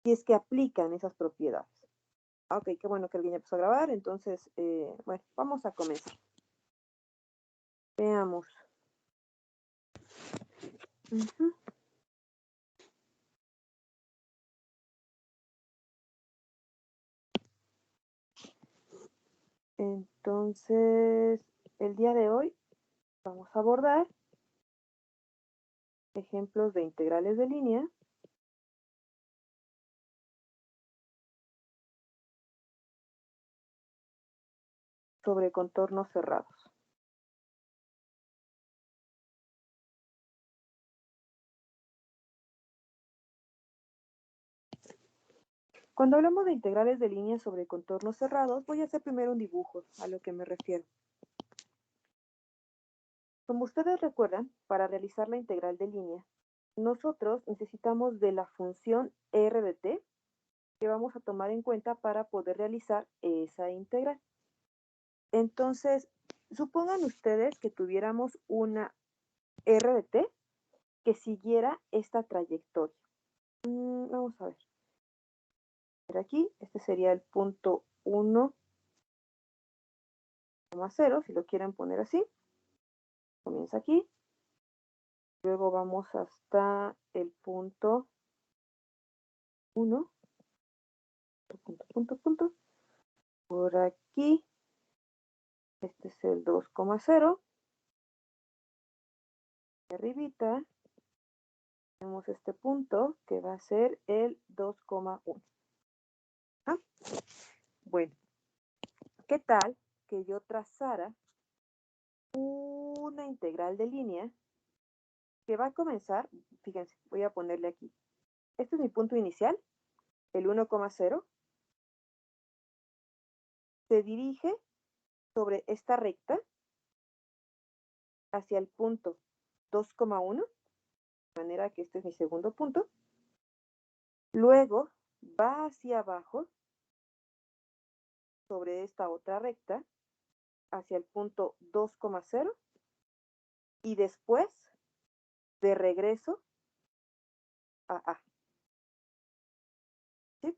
si es que aplican esas propiedades. Ok, qué bueno que alguien ya empezó a grabar, entonces, bueno, vamos a comenzar. Veamos. Entonces, el día de hoy vamos a abordar ejemplos de integrales de línea sobre contornos cerrados. Cuando hablamos de integrales de línea sobre contornos cerrados, voy a hacer primero un dibujo, a lo que me refiero. Como ustedes recuerdan, para realizar la integral de línea, nosotros necesitamos de la función r de t que vamos a tomar en cuenta para poder realizar esa integral. Entonces, supongan ustedes que tuviéramos una r de t que siguiera esta trayectoria. Vamos a ver. Aquí, este sería el punto 1,0, si lo quieren poner así. Comienza aquí. Luego vamos hasta el punto 1. Punto. Por aquí. Este es el 2,0. Arribita tenemos este punto que va a ser el 2,1. ¿Ah? Bueno, ¿qué tal que yo trazara una integral de línea que va a comenzar? Fíjense, voy a ponerle aquí. Este es mi punto inicial, el 1,0. Se dirige sobre esta recta hacia el punto 2,1, de manera que este es mi segundo punto. Luego va hacia abajo sobre esta otra recta hacia el punto 2,0 y después de regreso a A. ¿Sí?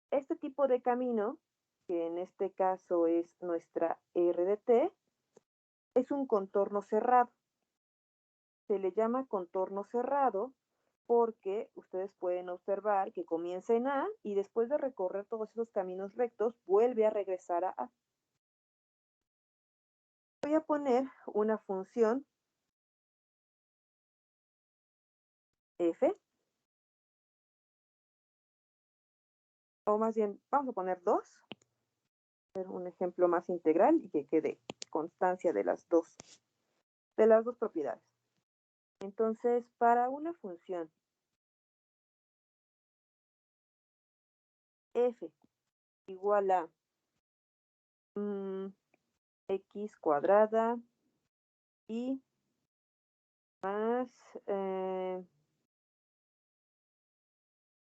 Este tipo de camino, que en este caso es nuestra R de T, es un contorno cerrado. Se le llama contorno cerrado porque ustedes pueden observar que comienza en A y después de recorrer todos esos caminos rectos vuelve a regresar a A. Voy a poner una función f, o más bien vamos a poner 2, un ejemplo más integral y que quede constancia de las dos propiedades. Entonces, para una función f igual a x cuadrada y más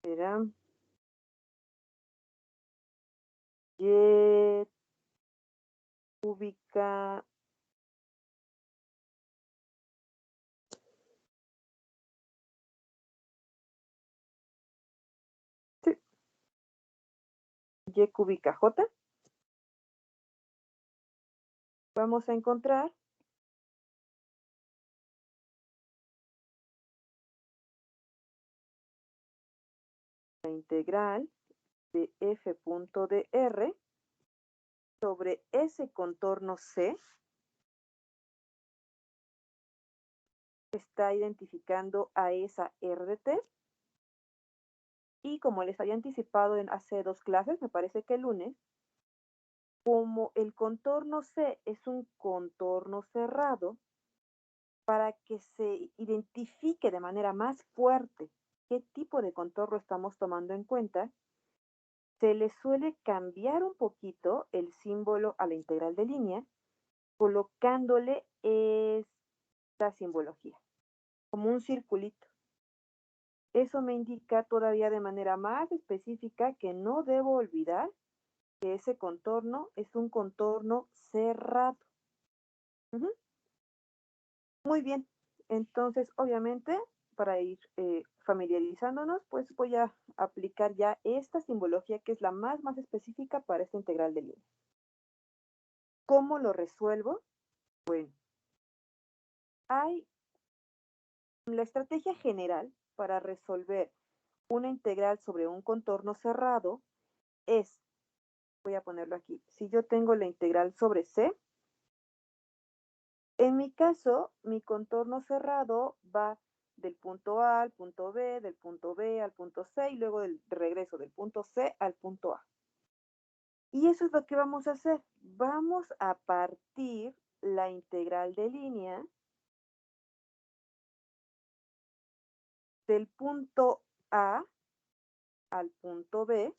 será y cúbica sí, y cúbica j. Vamos a encontrar la integral de f punto de r sobre ese contorno C. Está identificando a esa R de T. Y como les había anticipado en hace 2 clases, me parece que el lunes, como el contorno C es un contorno cerrado, para que se identifique de manera más fuerte qué tipo de contorno estamos tomando en cuenta, se le suele cambiar un poquito el símbolo a la integral de línea, colocándole esta simbología, como un circulito. Eso me indica todavía de manera más específica que no debo olvidar que ese contorno es un contorno cerrado. Muy bien, entonces obviamente para ir familiarizándonos, pues voy a aplicar ya esta simbología que es la más específica para esta integral de línea. ¿Cómo lo resuelvo? Bueno, hay la estrategia general para resolver una integral sobre un contorno cerrado es, voy a ponerlo aquí, si yo tengo la integral sobre C, en mi caso, mi contorno cerrado va del punto A al punto B, del punto B al punto C y luego del regreso del punto C al punto A. Y eso es lo que vamos a hacer. Vamos a partir la integral de línea del punto A al punto B,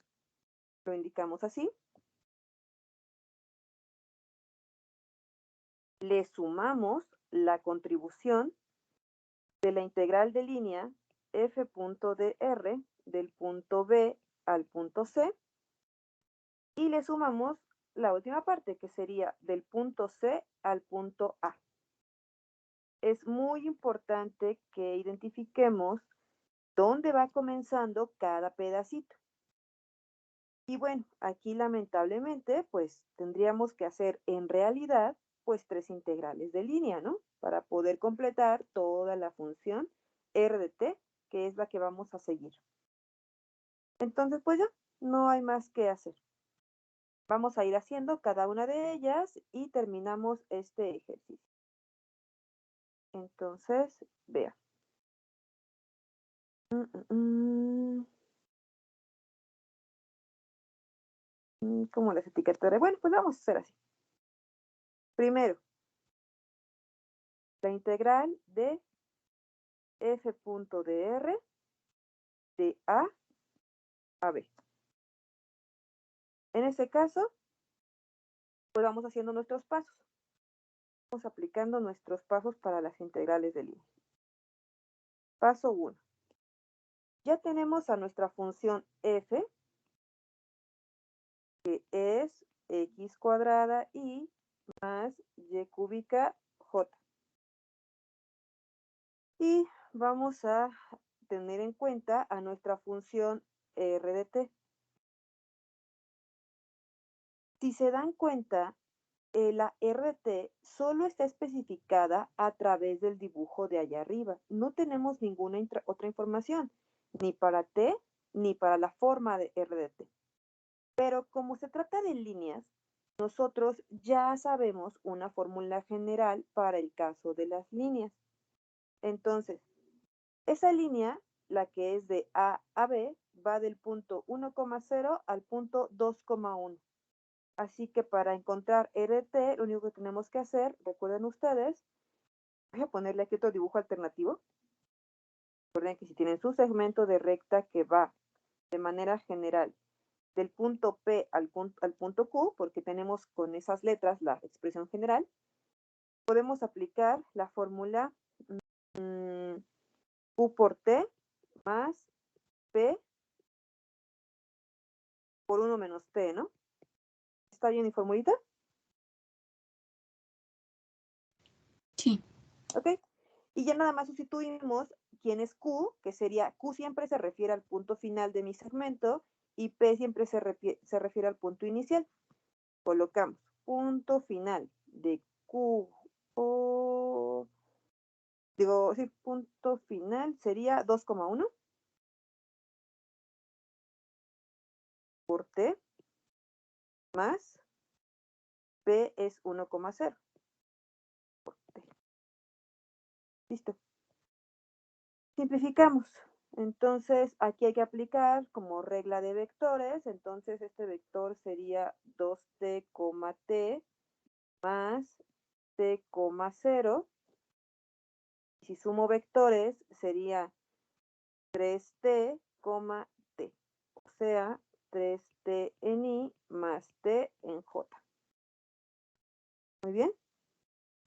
lo indicamos así, le sumamos la contribución de la integral de línea f.dr del punto B al punto C y le sumamos la última parte que sería del punto C al punto A. Es muy importante que identifiquemos dónde va comenzando cada pedacito. Y bueno, aquí lamentablemente pues tendríamos que hacer en realidad pues 3 integrales de línea, ¿no? Para poder completar toda la función r de t, que es la que vamos a seguir. Entonces pues ya, no hay más que hacer. Vamos a ir haciendo cada una de ellas y terminamos este ejercicio. Entonces, vea. ¿Cómo las etiquetaré? Bueno, pues vamos a hacer así. Primero, la integral de f.dr de a b. En este caso, pues vamos haciendo nuestros pasos. Vamos aplicando nuestros pasos para las integrales de línea. Paso 1. Ya tenemos a nuestra función f, que es x cuadrada y más y cúbica j. Y vamos a tener en cuenta a nuestra función r de t. Si se dan cuenta, la r de t solo está especificada a través del dibujo de allá arriba. No tenemos ninguna otra información, ni para t, ni para la forma de r de t. Pero como se trata de líneas, nosotros ya sabemos una fórmula general para el caso de las líneas. Entonces, esa línea, la que es de A a B, va del punto 1,0 al punto 2,1. Así que para encontrar RT, lo único que tenemos que hacer, recuerden ustedes, voy a ponerle aquí otro dibujo alternativo. Recuerden que si tienen su segmento de recta que va de manera general del punto P al punto Q, porque tenemos con esas letras la expresión general, podemos aplicar la fórmula Q por T más P por 1 menos T, ¿no? ¿Está bien mi formulita? Sí. ¿Ok? Y ya nada más sustituimos quién es Q, que sería Q siempre se refiere al punto final de mi segmento y P siempre se refiere al punto inicial. Colocamos punto final de Q, digo, sí, punto final sería 2,1 por T más P es 1,0 por T. Listo. Simplificamos. Entonces, aquí hay que aplicar como regla de vectores. Entonces, este vector sería 2t, t más t, 0. Si sumo vectores, sería 3t, t. O sea, 3t en i más t en j. Muy bien.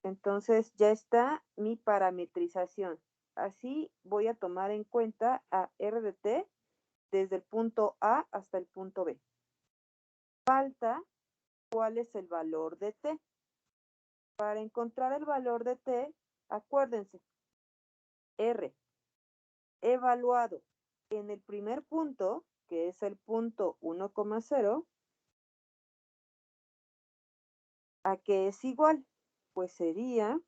Entonces, ya está mi parametrización. Así voy a tomar en cuenta a r de t desde el punto A hasta el punto B. Falta cuál es el valor de t. Para encontrar el valor de t, acuérdense, r evaluado en el primer punto, que es el punto 1,0, ¿a qué es igual? Pues sería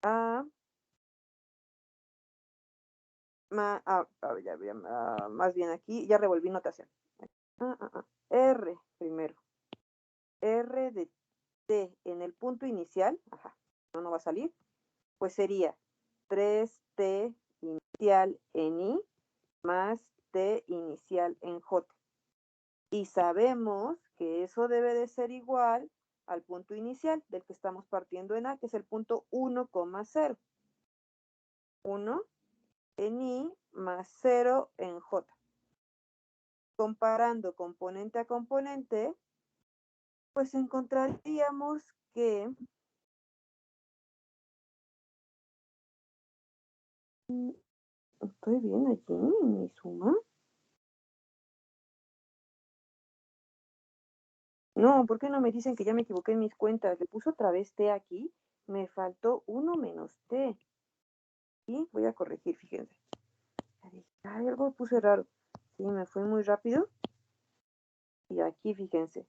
a, más bien aquí, ya revolví notación. R primero. R de T en el punto inicial, no va a salir, pues sería 3T inicial en I más T inicial en J. Y sabemos que eso debe de ser igual al punto inicial del que estamos partiendo en A, que es el punto 1,0. 1 en I más 0 en J. Comparando componente a componente, pues encontraríamos que estoy bien allí en mi suma. No, ¿por qué no me dicen que ya me equivoqué en mis cuentas? Le puse otra vez T aquí. Me faltó 1 menos T. Y voy a corregir, fíjense. Ay, algo puse raro. Sí, me fue muy rápido. Y aquí, fíjense.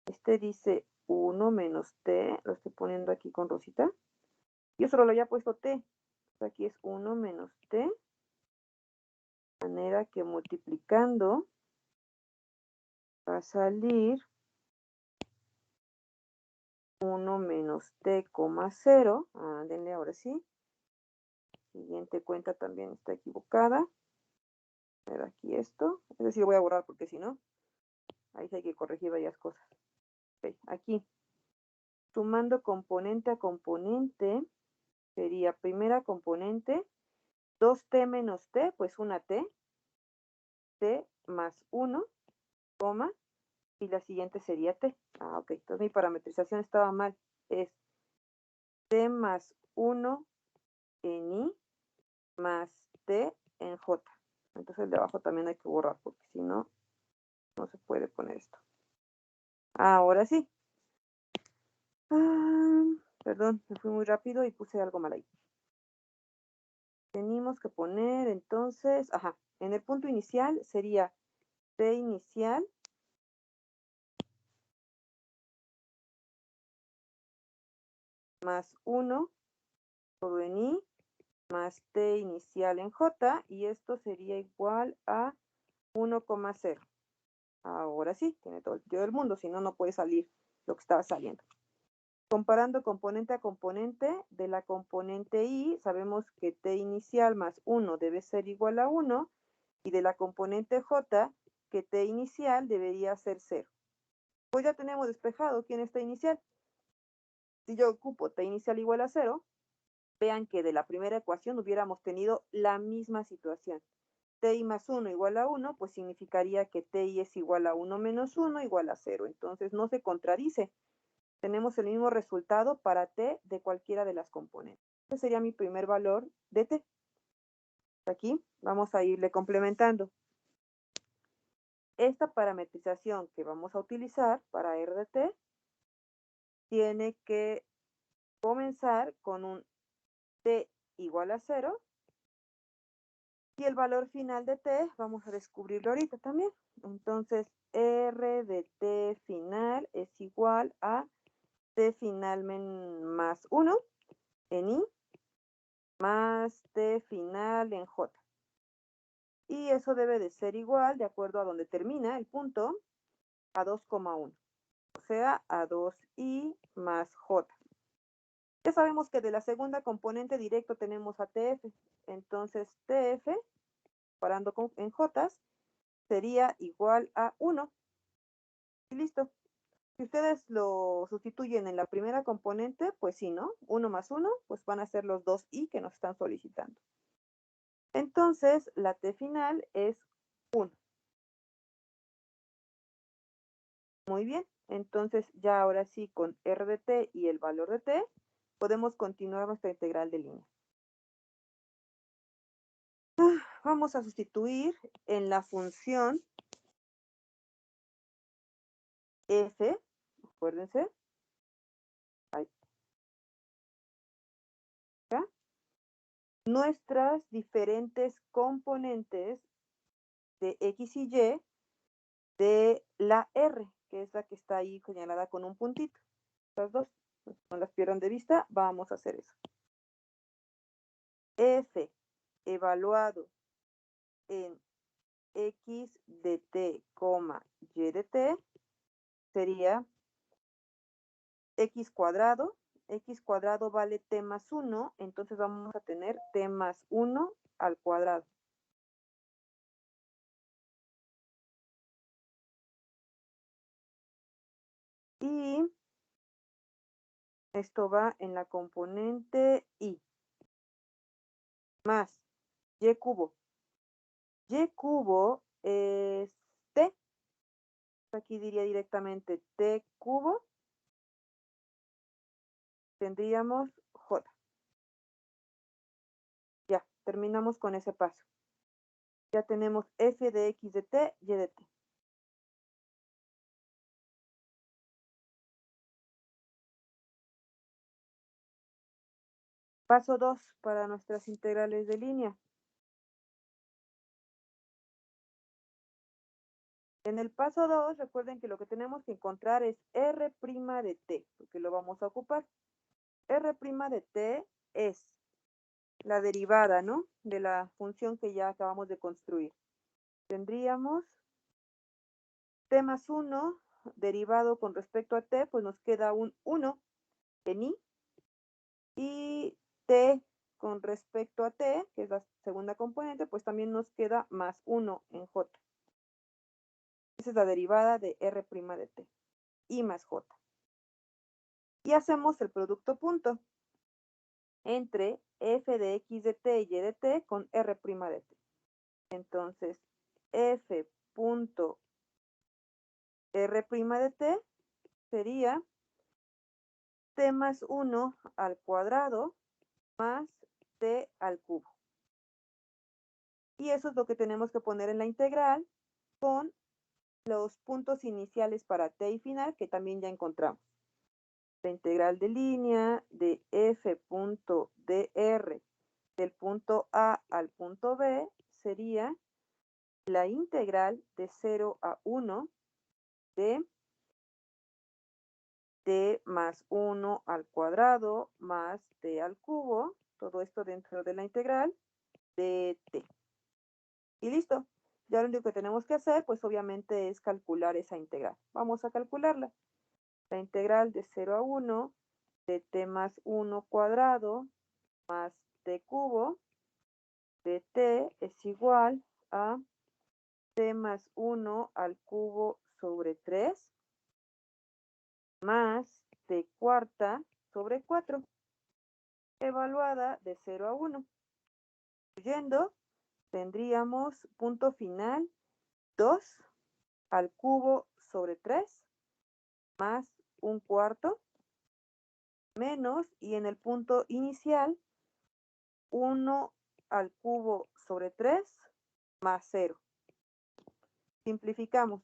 Este dice 1 menos T. Lo estoy poniendo aquí con rosita. Yo solo le había puesto T. Aquí es 1 menos T. De manera que multiplicando va a salir 1 menos T, 0. Denle ahora sí. Siguiente cuenta también está equivocada. A ver aquí esto. Es decir, voy a borrar porque si no, ahí sí hay que corregir varias cosas. Okay, aquí, sumando componente a componente, sería primera componente, 2T menos T, pues una T, T más 1, coma, y la siguiente sería T. Ok, entonces mi parametrización estaba mal. Es T más 1 en I más T en J. Entonces el de abajo también hay que borrar porque si no, no se puede poner esto. Ahora sí. Perdón, me fui muy rápido y puse algo mal ahí. Tenemos que poner entonces, en el punto inicial sería T inicial más 1 todo en I más T inicial en J y esto sería igual a 1,0. Ahora sí, tiene todo el sentido del mundo, si no, no puede salir lo que estaba saliendo. Comparando componente a componente, de la componente I, sabemos que T inicial más 1 debe ser igual a 1, y de la componente J, que T inicial debería ser 0. Pues ya tenemos despejado quién es T inicial. Si yo ocupo T inicial igual a 0, vean que de la primera ecuación hubiéramos tenido la misma situación. Ti más 1 igual a 1, pues significaría que Ti es igual a 1 menos 1 igual a 0. Entonces no se contradice. Tenemos el mismo resultado para T de cualquiera de las componentes. Este sería mi primer valor de T. Aquí vamos a irle complementando. Esta parametrización que vamos a utilizar para R de T tiene que comenzar con un T igual a 0 y el valor final de T vamos a descubrirlo ahorita también. Entonces R de T final es igual a T final más 1 en I más T final en J. Y eso debe de ser igual, de acuerdo a donde termina el punto, a 2,1. O sea, a 2i más j. Ya sabemos que de la segunda componente directo tenemos a tf. Entonces, tf, parando en j, sería igual a 1. Y listo. Si ustedes lo sustituyen en la primera componente, pues sí, ¿no? 1 más 1, pues van a ser los 2i que nos están solicitando. Entonces, la t final es 1. Muy bien, entonces ya ahora sí con R de t y el valor de t, podemos continuar nuestra integral de línea. Vamos a sustituir en la función f, acuérdense, ahí, acá, nuestras diferentes componentes de X y Y de la R, que es la que está ahí señalada con un puntito. Las dos, no las pierdan de vista, vamos a hacer eso. F evaluado en X de t, Y de t, sería X cuadrado. X cuadrado vale t más 1, entonces vamos a tener t más 1 al cuadrado. Y esto va en la componente y más y cubo. Y cubo es t. Aquí diría directamente t cubo. Tendríamos j. Ya, terminamos con ese paso. Ya tenemos f de x de t, y de t. Paso 2 para nuestras integrales de línea. En el paso 2, recuerden que lo que tenemos que encontrar es R' de t, porque lo vamos a ocupar. R' de t es la derivada, ¿no? De la función que ya acabamos de construir. Tendríamos t más 1 derivado con respecto a t, pues nos queda un 1 en i. Y t con respecto a t, que es la segunda componente, pues también nos queda más 1 en j. Esa es la derivada de R' de t. I más j. Y hacemos el producto punto entre f de x de t y y de t con R' de t. Entonces, f punto R' de t sería t más 1 al cuadrado más t al cubo. Y eso es lo que tenemos que poner en la integral con los puntos iniciales para t y final que también ya encontramos. La integral de línea de f punto dr del punto A al punto B sería la integral de 0 a 1 de t más 1 al cuadrado más t al cubo, todo esto dentro de la integral de t. Y listo. Ya lo único que tenemos que hacer, pues obviamente es calcular esa integral. Vamos a calcularla. La integral de 0 a 1 de t más 1 cuadrado más t cubo de t es igual a t más 1 al cubo sobre 3 más t cuarta sobre 4, evaluada de 0 a 1. Incluyendo, tendríamos punto final 2 al cubo sobre 3 más un cuarto menos, y en el punto inicial, 1 al cubo sobre 3 más 0. Simplificamos.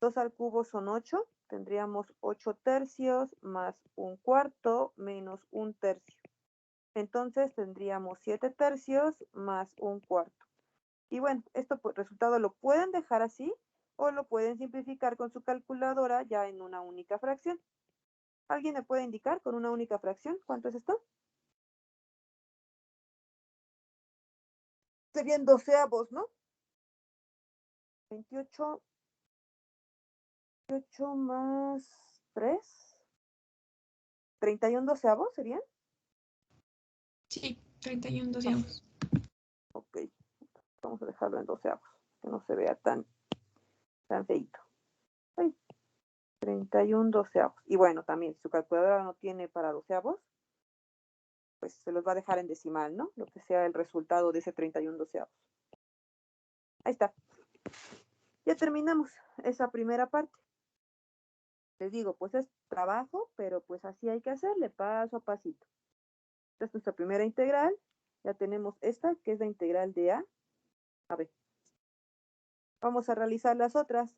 2 al cubo son 8. Tendríamos 8 tercios más un cuarto menos un tercio. Entonces tendríamos 7 tercios más un cuarto. Y bueno, este resultado lo pueden dejar así o lo pueden simplificar con su calculadora ya en una única fracción. ¿Alguien me puede indicar con una única fracción cuánto es esto? Serían doceavos, ¿no? 28 más 3. 31 doceavos serían. Sí, 31 doceavos. Ok, vamos a dejarlo en doceavos, que no se vea tan feito. 31 doceavos. Y bueno, también, si su calculadora no tiene para doceavos, pues se los va a dejar en decimal, ¿no? Lo que sea el resultado de ese 31 doceavos. Ahí está. Ya terminamos esa primera parte. Les digo, pues es trabajo, pero pues así hay que hacerle, paso a pasito. Esta es nuestra primera integral. Ya tenemos esta, que es la integral de a B. Vamos a realizar las otras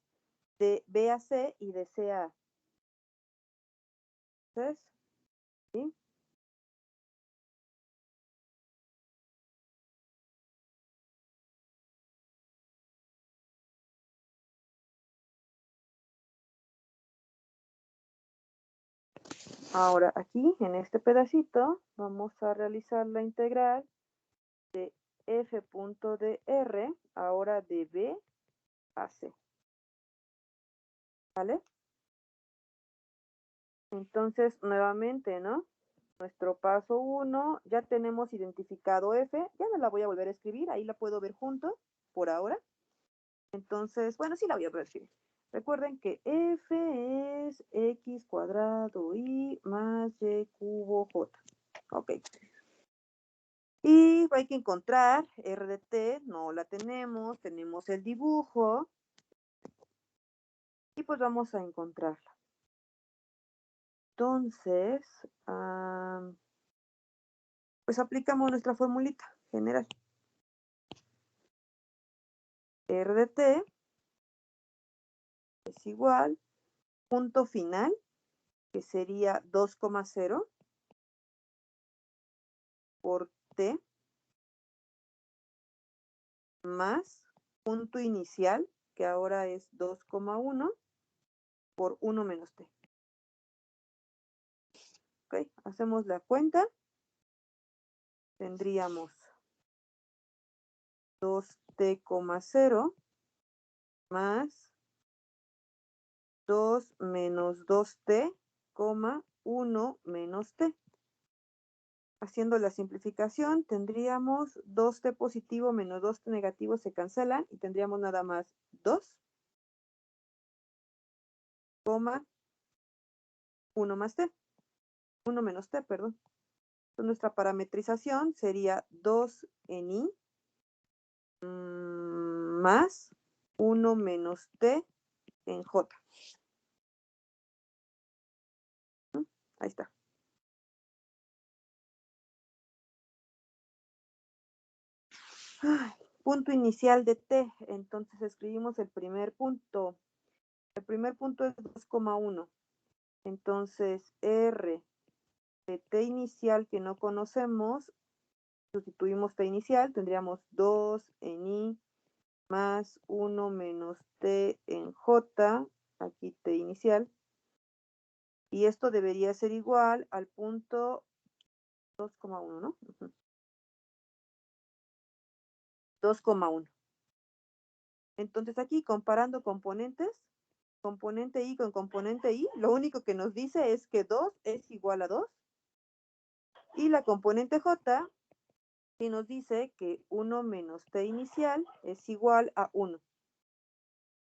de B a C y de C a A. Entonces, ¿sí? Ahora aquí, en este pedacito, vamos a realizar la integral de f punto de R, ahora de B a C. ¿Vale? Entonces, nuevamente, ¿no? Nuestro paso 1, ya tenemos identificado f, ya no la voy a volver a escribir, ahí la puedo ver junto, por ahora. Entonces, bueno, sí la voy a volver a escribir. Recuerden que f es x cuadrado y más y cubo j. Ok. Y hay que encontrar r de t, no la tenemos, tenemos el dibujo. Y pues vamos a encontrarla. Entonces, pues aplicamos nuestra formulita general. R de t es igual, punto final, que sería 2,0 por t, más punto inicial, que ahora es 2,1 por 1 menos t. Ok, hacemos la cuenta. Tendríamos 2t,0 más 2 menos 2t, 1 menos t. Haciendo la simplificación, tendríamos 2t positivo menos 2t negativo se cancelan y tendríamos nada más 2, 1 más t, 1 menos t, perdón. Entonces, nuestra parametrización sería 2 en i más 1 menos t en j. Ahí está. Ay, punto inicial de t. Entonces escribimos el primer punto. El primer punto es 2,1. Entonces r de t inicial que no conocemos, sustituimos t inicial, tendríamos 2 en i más 1 menos t en j, aquí t inicial, y esto debería ser igual al punto 2,1, ¿no? 2,1. Entonces aquí comparando componentes, componente i con componente i, lo único que nos dice es que 2 es igual a 2, y la componente j y nos dice que 1 menos t inicial es igual a 1.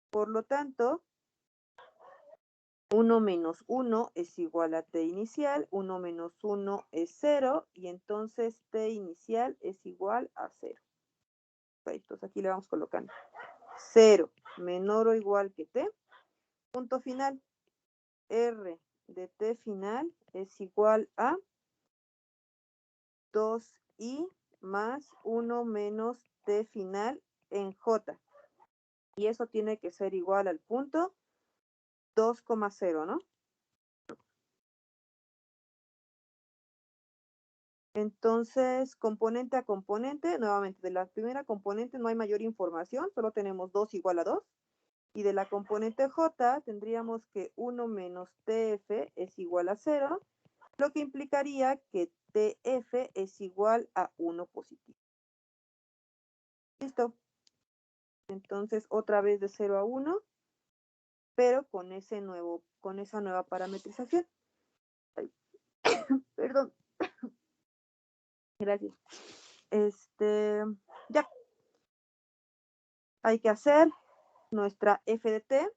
Por lo tanto, 1 menos 1 es igual a t inicial, 1 menos 1 es 0, y entonces t inicial es igual a 0. Entonces aquí le vamos colocando 0 menor o igual que t, punto final, r de t final es igual a 2i más 1 menos t final en j. Y eso tiene que ser igual al punto 2,0, ¿no? Entonces, componente a componente, nuevamente, de la primera componente no hay mayor información, solo tenemos 2 igual a 2. Y de la componente j tendríamos que 1 menos tf es igual a 0, lo que implicaría que tf es igual a 1 positivo. Listo. Entonces, otra vez de 0 a 1, pero con esa nueva parametrización. Ay, perdón. Gracias. Ya. Hay que hacer nuestra f de t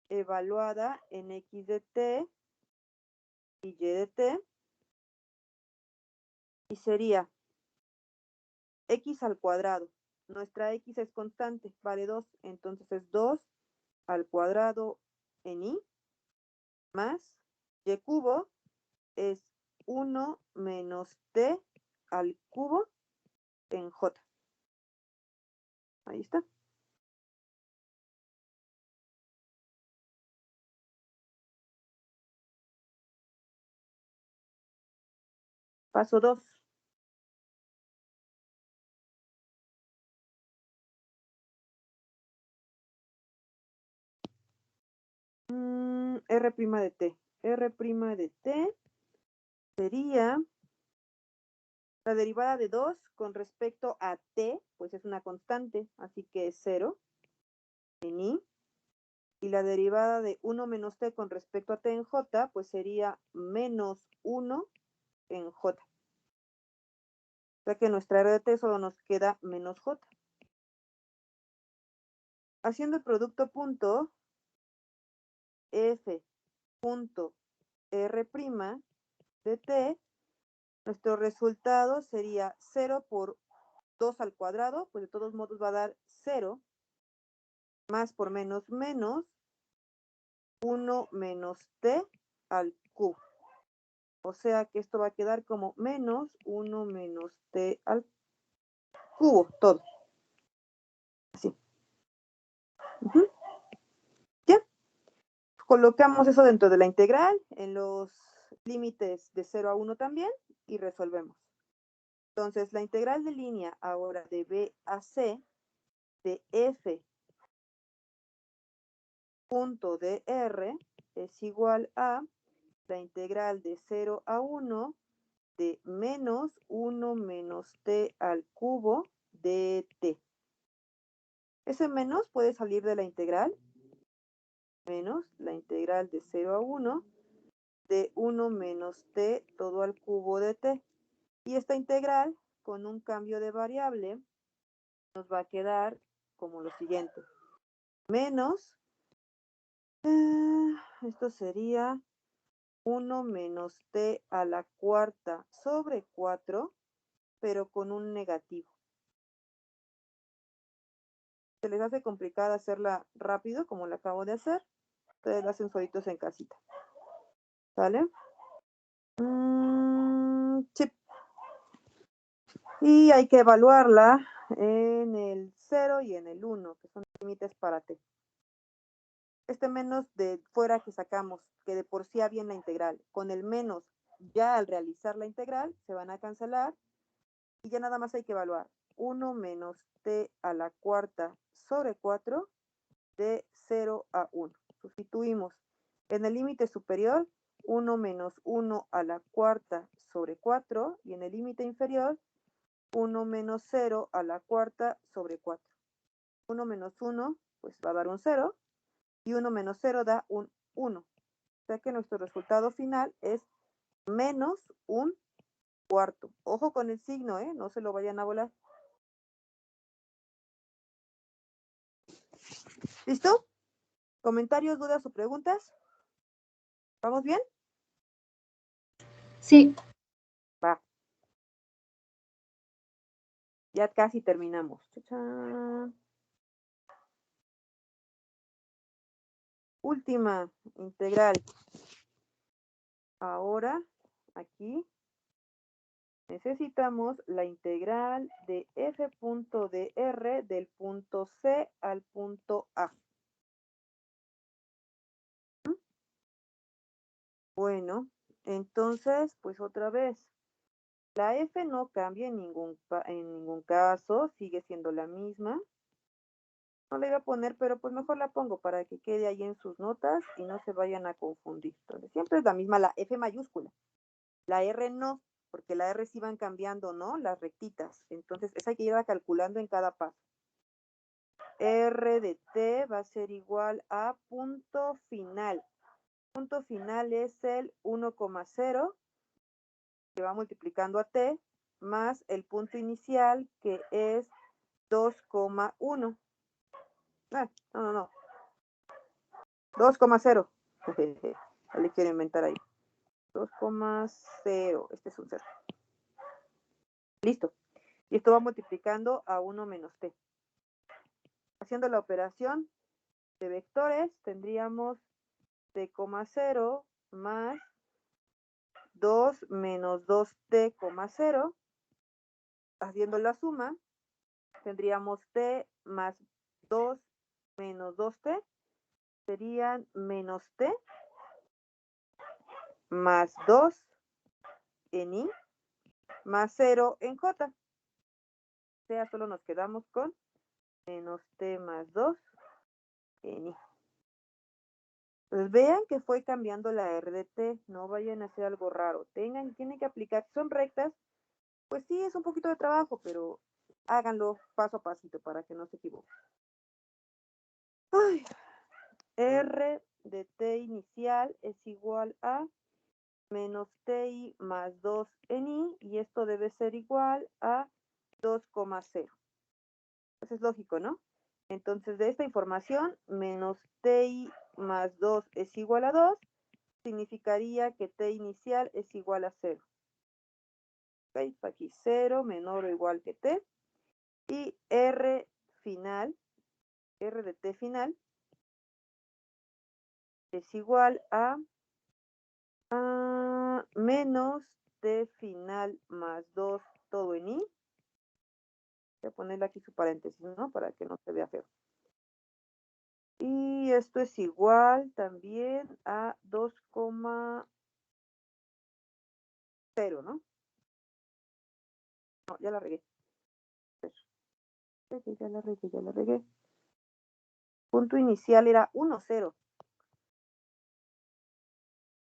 evaluada en x de t y y de t, y sería x al cuadrado. Nuestra x es constante, vale 2, entonces es 2 al cuadrado en i más y cubo es 1 menos t al cubo en j. Ahí está. Paso 2. R' de t. R' de t sería la derivada de 2 con respecto a t, pues es una constante, así que es 0 en i. Y la derivada de 1 menos t con respecto a t en j, pues sería menos 1 en j. O sea que nuestra R de t solo nos queda menos j. Haciendo el producto punto, f punto r' de t, nuestro resultado sería 0 por 2 al cuadrado, pues de todos modos va a dar 0, más por menos menos, 1 menos t al cubo. O sea que esto va a quedar como menos 1 menos t al cubo, todo. Así. ¿Ya? Colocamos eso dentro de la integral, en los límites de 0 a 1 también, y resolvemos. Entonces, la integral de línea ahora de b a c de f punto de r es igual a la integral de 0 a 1 de menos 1 menos t al cubo de t. Ese menos puede salir de la integral, menos la integral de 0 a 1 de 1 menos t todo al cubo de t. Y esta integral, con un cambio de variable, nos va a quedar como lo siguiente. Menos, esto sería 1 menos t a la cuarta sobre 4, pero con un negativo. Se les hace complicada hacerla rápido, como la acabo de hacer. Ustedes la hacen solitos en casita. ¿Vale? Sí. Y hay que evaluarla en el 0 y en el 1, que son límites para t. Este menos de fuera que sacamos, que de por sí había en la integral, con el menos ya al realizar la integral, se van a cancelar y ya nada más hay que evaluar 1 menos t a la cuarta sobre 4 de 0 a 1. Sustituimos en el límite superior 1 menos 1 a la cuarta sobre 4 y en el límite inferior 1 menos 0 a la cuarta sobre 4. 1 menos 1 pues va a dar un 0 y 1 menos 0 da un 1. O sea que nuestro resultado final es menos un cuarto. Ojo con el signo, no se lo vayan a volar. ¿Listo? ¿Comentarios, dudas o preguntas? ¿Vamos bien? Sí. Va. Ya casi terminamos. ¡Chachán! Última integral. Ahora, aquí, necesitamos la integral de f punto de r del punto C al punto A. Bueno, entonces, pues otra vez, la f no cambia en ningún caso, sigue siendo la misma. No la iba a poner, pero pues mejor la pongo para que quede ahí en sus notas y no se vayan a confundir. Entonces, siempre es la misma la f mayúscula. La r no, porque la r sí van cambiando, ¿no? Las rectitas. Entonces, esa hay que irla calculando en cada paso. R de t va a ser igual a punto final. Punto final es el 1,0 que va multiplicando a t más el punto inicial que es 2,1. No. 2,0. Le quiero inventar ahí. 2,0. Este es un 0. Listo. Y esto va multiplicando a 1 menos t. Haciendo la operación de vectores, tendríamos t,0 más 2 menos 2t,0. Haciendo la suma, tendríamos t más 2 menos 2t. Serían menos t más 2 en i más 0 en j. O sea, solo nos quedamos con menos t más 2 en i. Pues vean que fue cambiando la R de T, no vayan a hacer algo raro. Tienen que aplicar, son rectas, pues sí, es un poquito de trabajo, pero háganlo paso a pasito para que no se equivoquen. Ay, R de T inicial es igual a menos TI más 2 en I, y esto debe ser igual a 2,0. Pues es lógico, ¿no? Entonces, de esta información, menos TI más 2 es igual a 2, significaría que T inicial es igual a 0. ¿Ok? Aquí 0 menor o igual que T. Y R final, R de T final, es igual a menos T final más 2 todo en I. Voy a ponerle aquí su paréntesis, ¿no? Para que no se vea feo. Y esto es igual también a 2,0, ¿no? No, ya la regué. Ya la regué. Punto inicial era 1,0.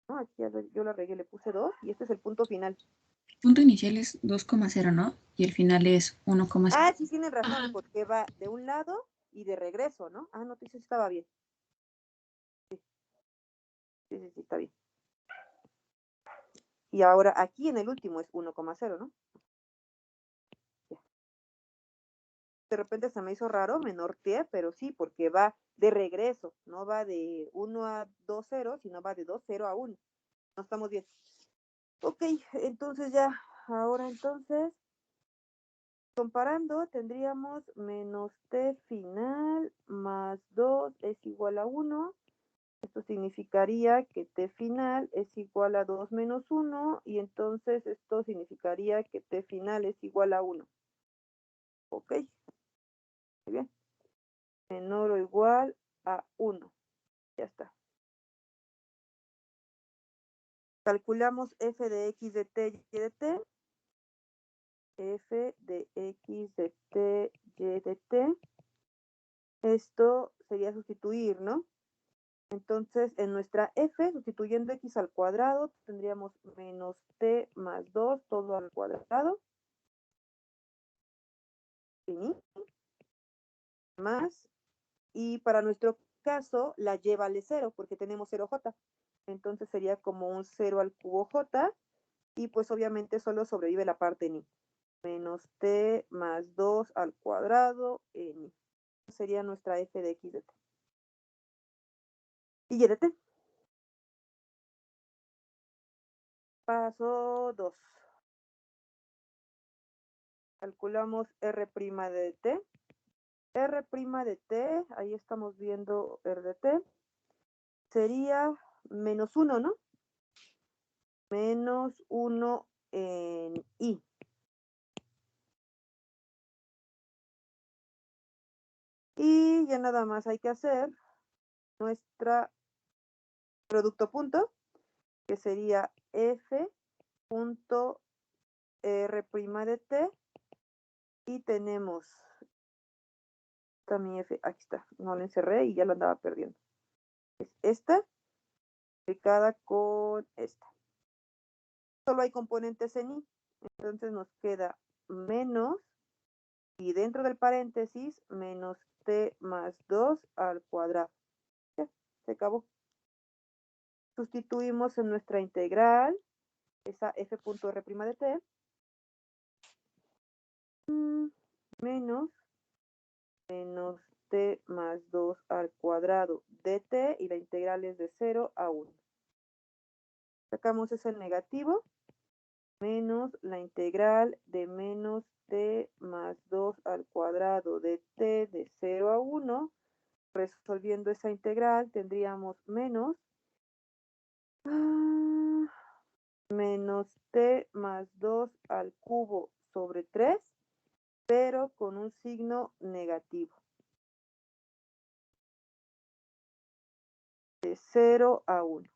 No, aquí yo la regué, le puse 2 y este es el punto final. Punto inicial es 2,0, ¿no? Y el final es 1,0. Ah, sí, tienen razón, porque va de un lado y de regreso, ¿no? Ah, no, eso estaba bien. Sí, está bien. Y ahora aquí en el último es 1,0, ¿no? Ya. De repente se me hizo raro, me norteé, pero sí, porque va de regreso, no va de 1 a 2, 0, sino va de 2, 0 a 1. No estamos bien. Ok, entonces ya, ahora entonces, comparando, tendríamos menos T final más 2 es igual a 1. Esto significaría que T final es igual a 2 menos 1, y entonces esto significaría que T final es igual a 1. Ok, muy bien. Menor o igual a 1. Ya está. Calculamos f de x de t y de t. F de x de t y de t. Esto sería sustituir, ¿no? Entonces, en nuestra f, sustituyendo x al cuadrado, tendríamos menos t más 2 todo al cuadrado. Más. Y para nuestro caso, la y vale 0 porque tenemos 0j. Entonces sería como un 0 al cubo j. Y pues obviamente solo sobrevive la parte en i. Menos t más 2 al cuadrado en i. Sería nuestra f de x de t. Y y de t. Paso 2. Calculamos r' de t. R' de t, ahí estamos viendo r de t. Sería menos 1, ¿no? Menos 1 en i. Y ya nada más hay que hacer nuestra producto punto, que sería f punto r' de t, y tenemos mi f, aquí está, no la encerré y ya la andaba perdiendo. Es esta, multiplicada con esta. Solo hay componentes en i, entonces nos queda menos, y dentro del paréntesis, menos t más 2 al cuadrado. Ya, se acabó. Sustituimos en nuestra integral esa f.r' de t, menos t más 2 al cuadrado de t, y la integral es de 0 a 1. Sacamos ese negativo, menos la integral de menos t más 2 al cuadrado de t de 0 a 1. Resolviendo esa integral tendríamos menos menos t más 2 al cubo sobre 3, pero con un signo negativo. De 0 a 1.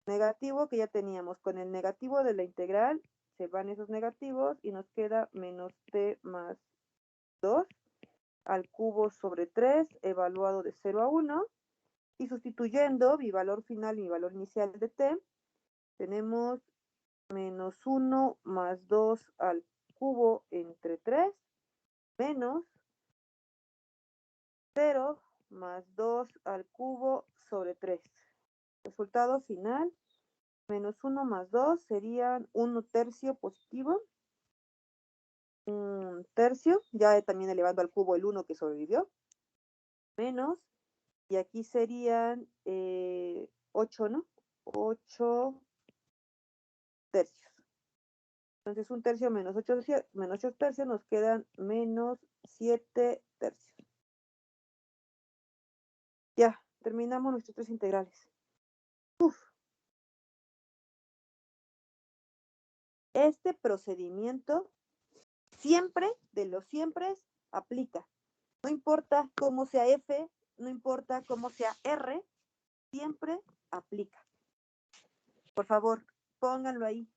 Negativo que ya teníamos. Con el negativo de la integral se van esos negativos y nos queda menos t más 2 al cubo sobre 3 evaluado de 0 a 1. Y sustituyendo mi valor final y mi valor inicial de t, tenemos menos 1 más 2 al cubo entre 3 menos 0 más 2 al cubo sobre 3. Resultado final, menos 1 más 2 serían 1 tercio positivo, 1 tercio, ya también elevando al cubo el 1 que sobrevivió, menos, y aquí serían 8, ¿no? 8 tercios. Entonces 1 tercio menos 8 tercios nos quedan menos 7 tercios. Ya, terminamos nuestros 3 integrales. Este procedimiento siempre, de los siempre, aplica. No importa cómo sea F, no importa cómo sea R, siempre aplica. Por favor, pónganlo ahí.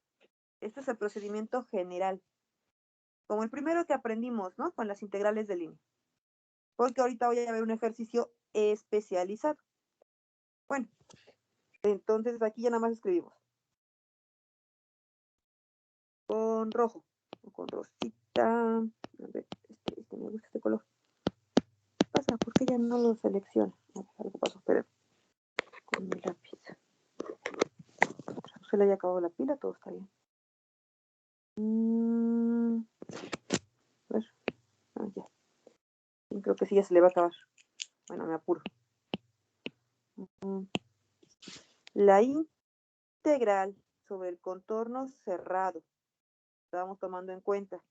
Este es el procedimiento general. Como el primero que aprendimos, ¿no? Con las integrales de línea. Porque ahorita voy a ver un ejercicio especializado. Bueno, entonces aquí ya nada más escribimos. Con rojo, o con rosita. A ver, me gusta este color. ¿Qué pasa? ¿Por qué ya no lo selecciona? A ver, algo pasó, esperen. Con mi lápiz. No se le haya acabado la pila, todo está bien. A ver. Ah, ya. Creo que sí, ya se le va a acabar. Bueno, me apuro. La integral sobre el contorno cerrado, estábamos tomando en cuenta,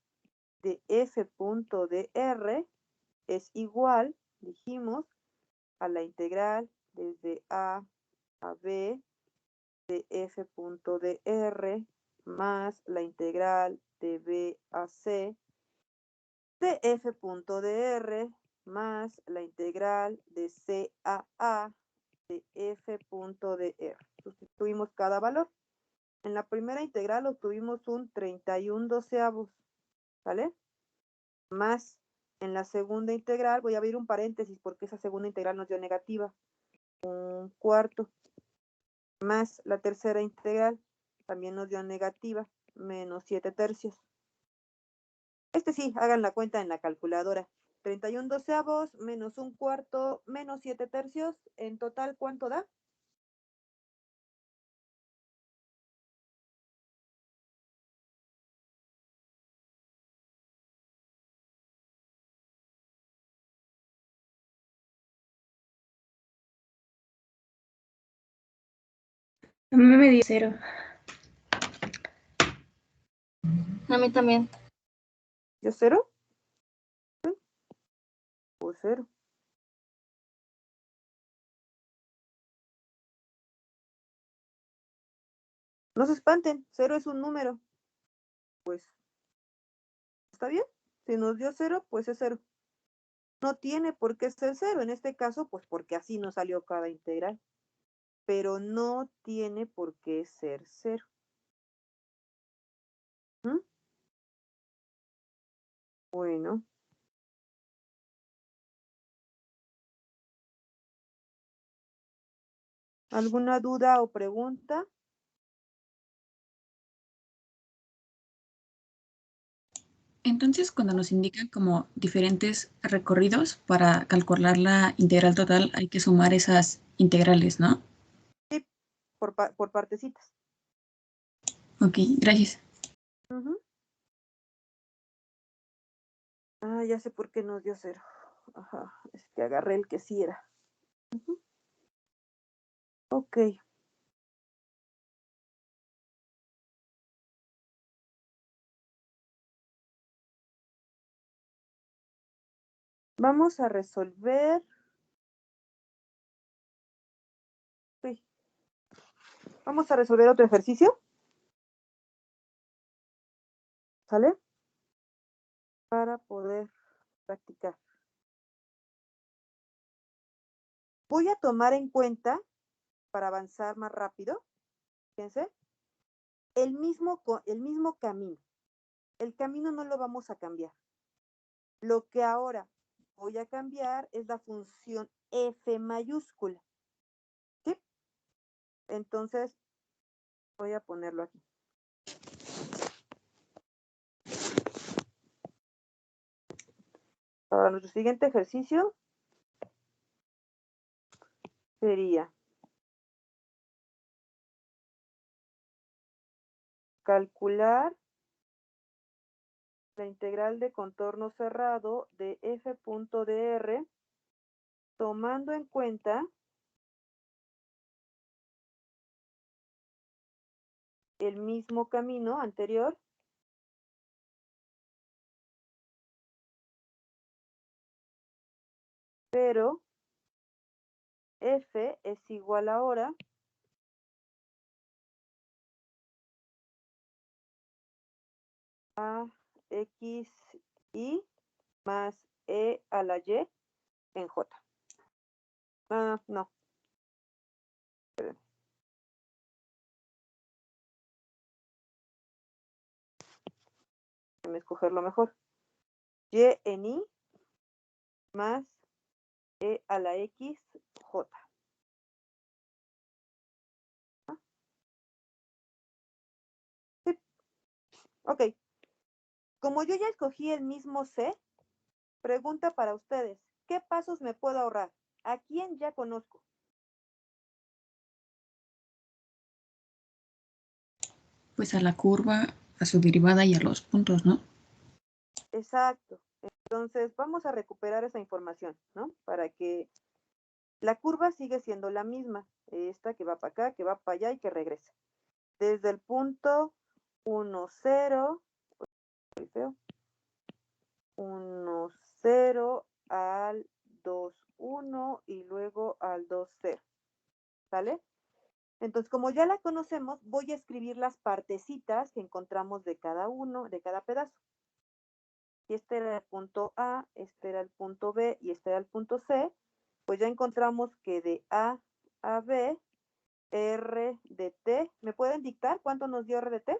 de f punto de r es igual, dijimos, a la integral desde a b de f punto de r más la integral de b a c de f punto de r más la integral de c a de f punto de r. Sustituimos cada valor. En la primera integral obtuvimos un 31 doceavos, ¿vale? Más en la segunda integral, voy a abrir un paréntesis porque esa segunda integral nos dio negativa, un cuarto, más la tercera integral, también nos dio negativa, menos 7 tercios. Este sí, hagan la cuenta en la calculadora. 31 doceavos menos un cuarto menos 7 tercios, en total, ¿cuánto da? A mí me dio 0. A mí también. ¿Yo 0? Pues 0. No se espanten, 0 es un número. Pues, ¿está bien? Si nos dio 0, pues es 0. No tiene por qué ser 0, en este caso, pues porque así nos salió cada integral. Pero no tiene por qué ser 0. ¿Mm? Bueno. ¿Alguna duda o pregunta? Entonces, cuando nos indican como diferentes recorridos para calcular la integral total, hay que sumar esas integrales, ¿no? Sí, por partecitas. Ok, gracias. Ah, ya sé por qué nos dio 0. Ajá, es que agarré el que sí era. Ok. Vamos a resolver. Sí. Vamos a resolver otro ejercicio. ¿Sale? Para poder practicar. Voy a tomar en cuenta, para avanzar más rápido, fíjense, el mismo camino. El camino no lo vamos a cambiar. Lo que ahora voy a cambiar es la función f mayúscula. Entonces, voy a ponerlo aquí. Para nuestro siguiente ejercicio sería calcular la integral de contorno cerrado de f.dr tomando en cuenta el mismo camino anterior pero f es igual ahora a x y más e a la y en j. No. Espérenme. Déjenme escoger lo mejor. Y en y más e a la x j. Sí. Ok. Como yo ya escogí el mismo c, pregunta para ustedes. ¿Qué pasos me puedo ahorrar? ¿A quién ya conozco? Pues a la curva, a su derivada y a los puntos, ¿no? Exacto. Entonces, vamos a recuperar esa información, ¿no? Para que la curva sigue siendo la misma. Esta que va para acá, que va para allá y que regrese. Desde el punto 1, 0, 1, 0 al 2, 1 y luego al 2, 0. ¿Sale? Entonces, como ya la conocemos, voy a escribir las partecitas que encontramos de cada uno, de cada pedazo. Y este era el punto A, este era el punto B y este era el punto C, pues ya encontramos que de A a B, R de T, ¿me pueden dictar cuánto nos dio R de T?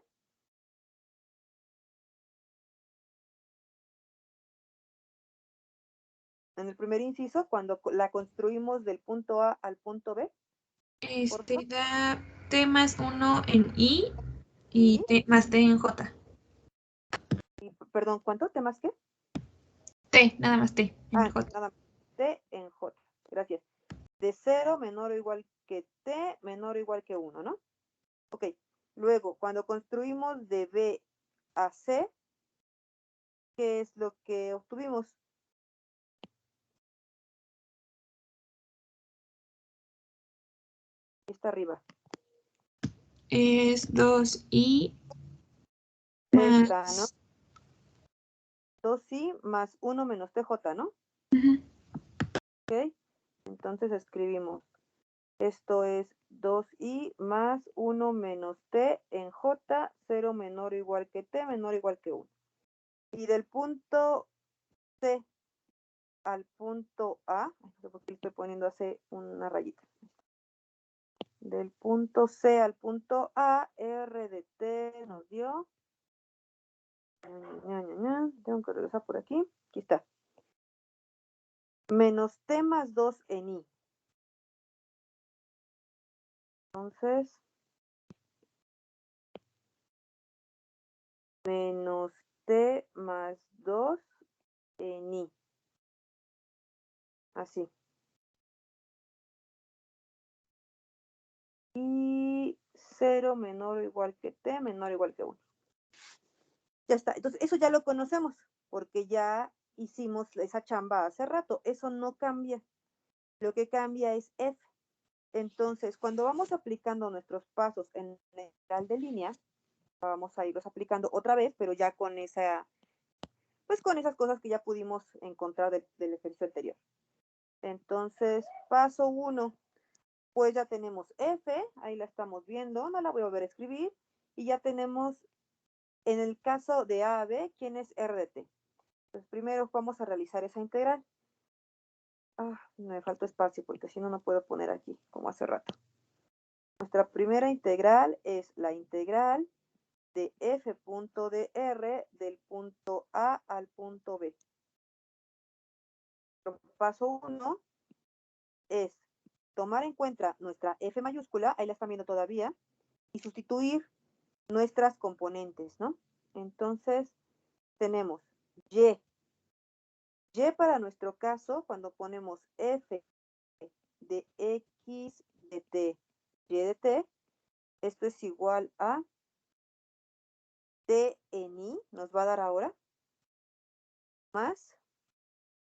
En el primer inciso, cuando la construimos del punto A al punto B. Da T más 1 en I y ¿Y? T más T en J. Perdón, ¿cuánto? ¿T más qué? T, nada más T en J. Nada más. T en J. Gracias. De 0 menor o igual que T menor o igual que 1, ¿no? Ok. Luego, cuando construimos de B a C, ¿qué es lo que obtuvimos? Está arriba. Es 2I más... Esta, ¿no? 2i más 1 menos tj, ¿no? Ok. Entonces escribimos. Esto es 2i más 1 menos t en j, 0 menor o igual que t, menor o igual que 1. Y del punto C al punto A, no sé por qué le estoy poniendo hace una rayita. Del punto C al punto A, R de T nos dio. Tengo que regresar por aquí. Aquí está. Menos T más 2 en I. Entonces, menos T más 2 en I. Así. Y 0 menor o igual que T, menor o igual que 1. Ya está. Entonces, eso ya lo conocemos, porque ya hicimos esa chamba hace rato. Eso no cambia. Lo que cambia es F. Entonces, cuando vamos aplicando nuestros pasos en la integral de línea, vamos a irlos aplicando otra vez, pero ya con esa, pues con esas cosas que ya pudimos encontrar del ejercicio anterior. Entonces, paso 1, pues ya tenemos F, ahí la estamos viendo, no la voy a volver a escribir, y ya tenemos, en el caso de A a B, ¿quién es R de T? Pues primero vamos a realizar esa integral. Me falta espacio porque si no, no puedo poner aquí, como hace rato. Nuestra primera integral es la integral de f.dr del punto A al punto B. Paso 1 es tomar en cuenta nuestra F mayúscula, ahí la están viendo todavía, y sustituir nuestras componentes, ¿no? Entonces, tenemos Y. Y para nuestro caso, cuando ponemos F de X de T, Y de T, esto es igual a T en I, nos va a dar ahora, más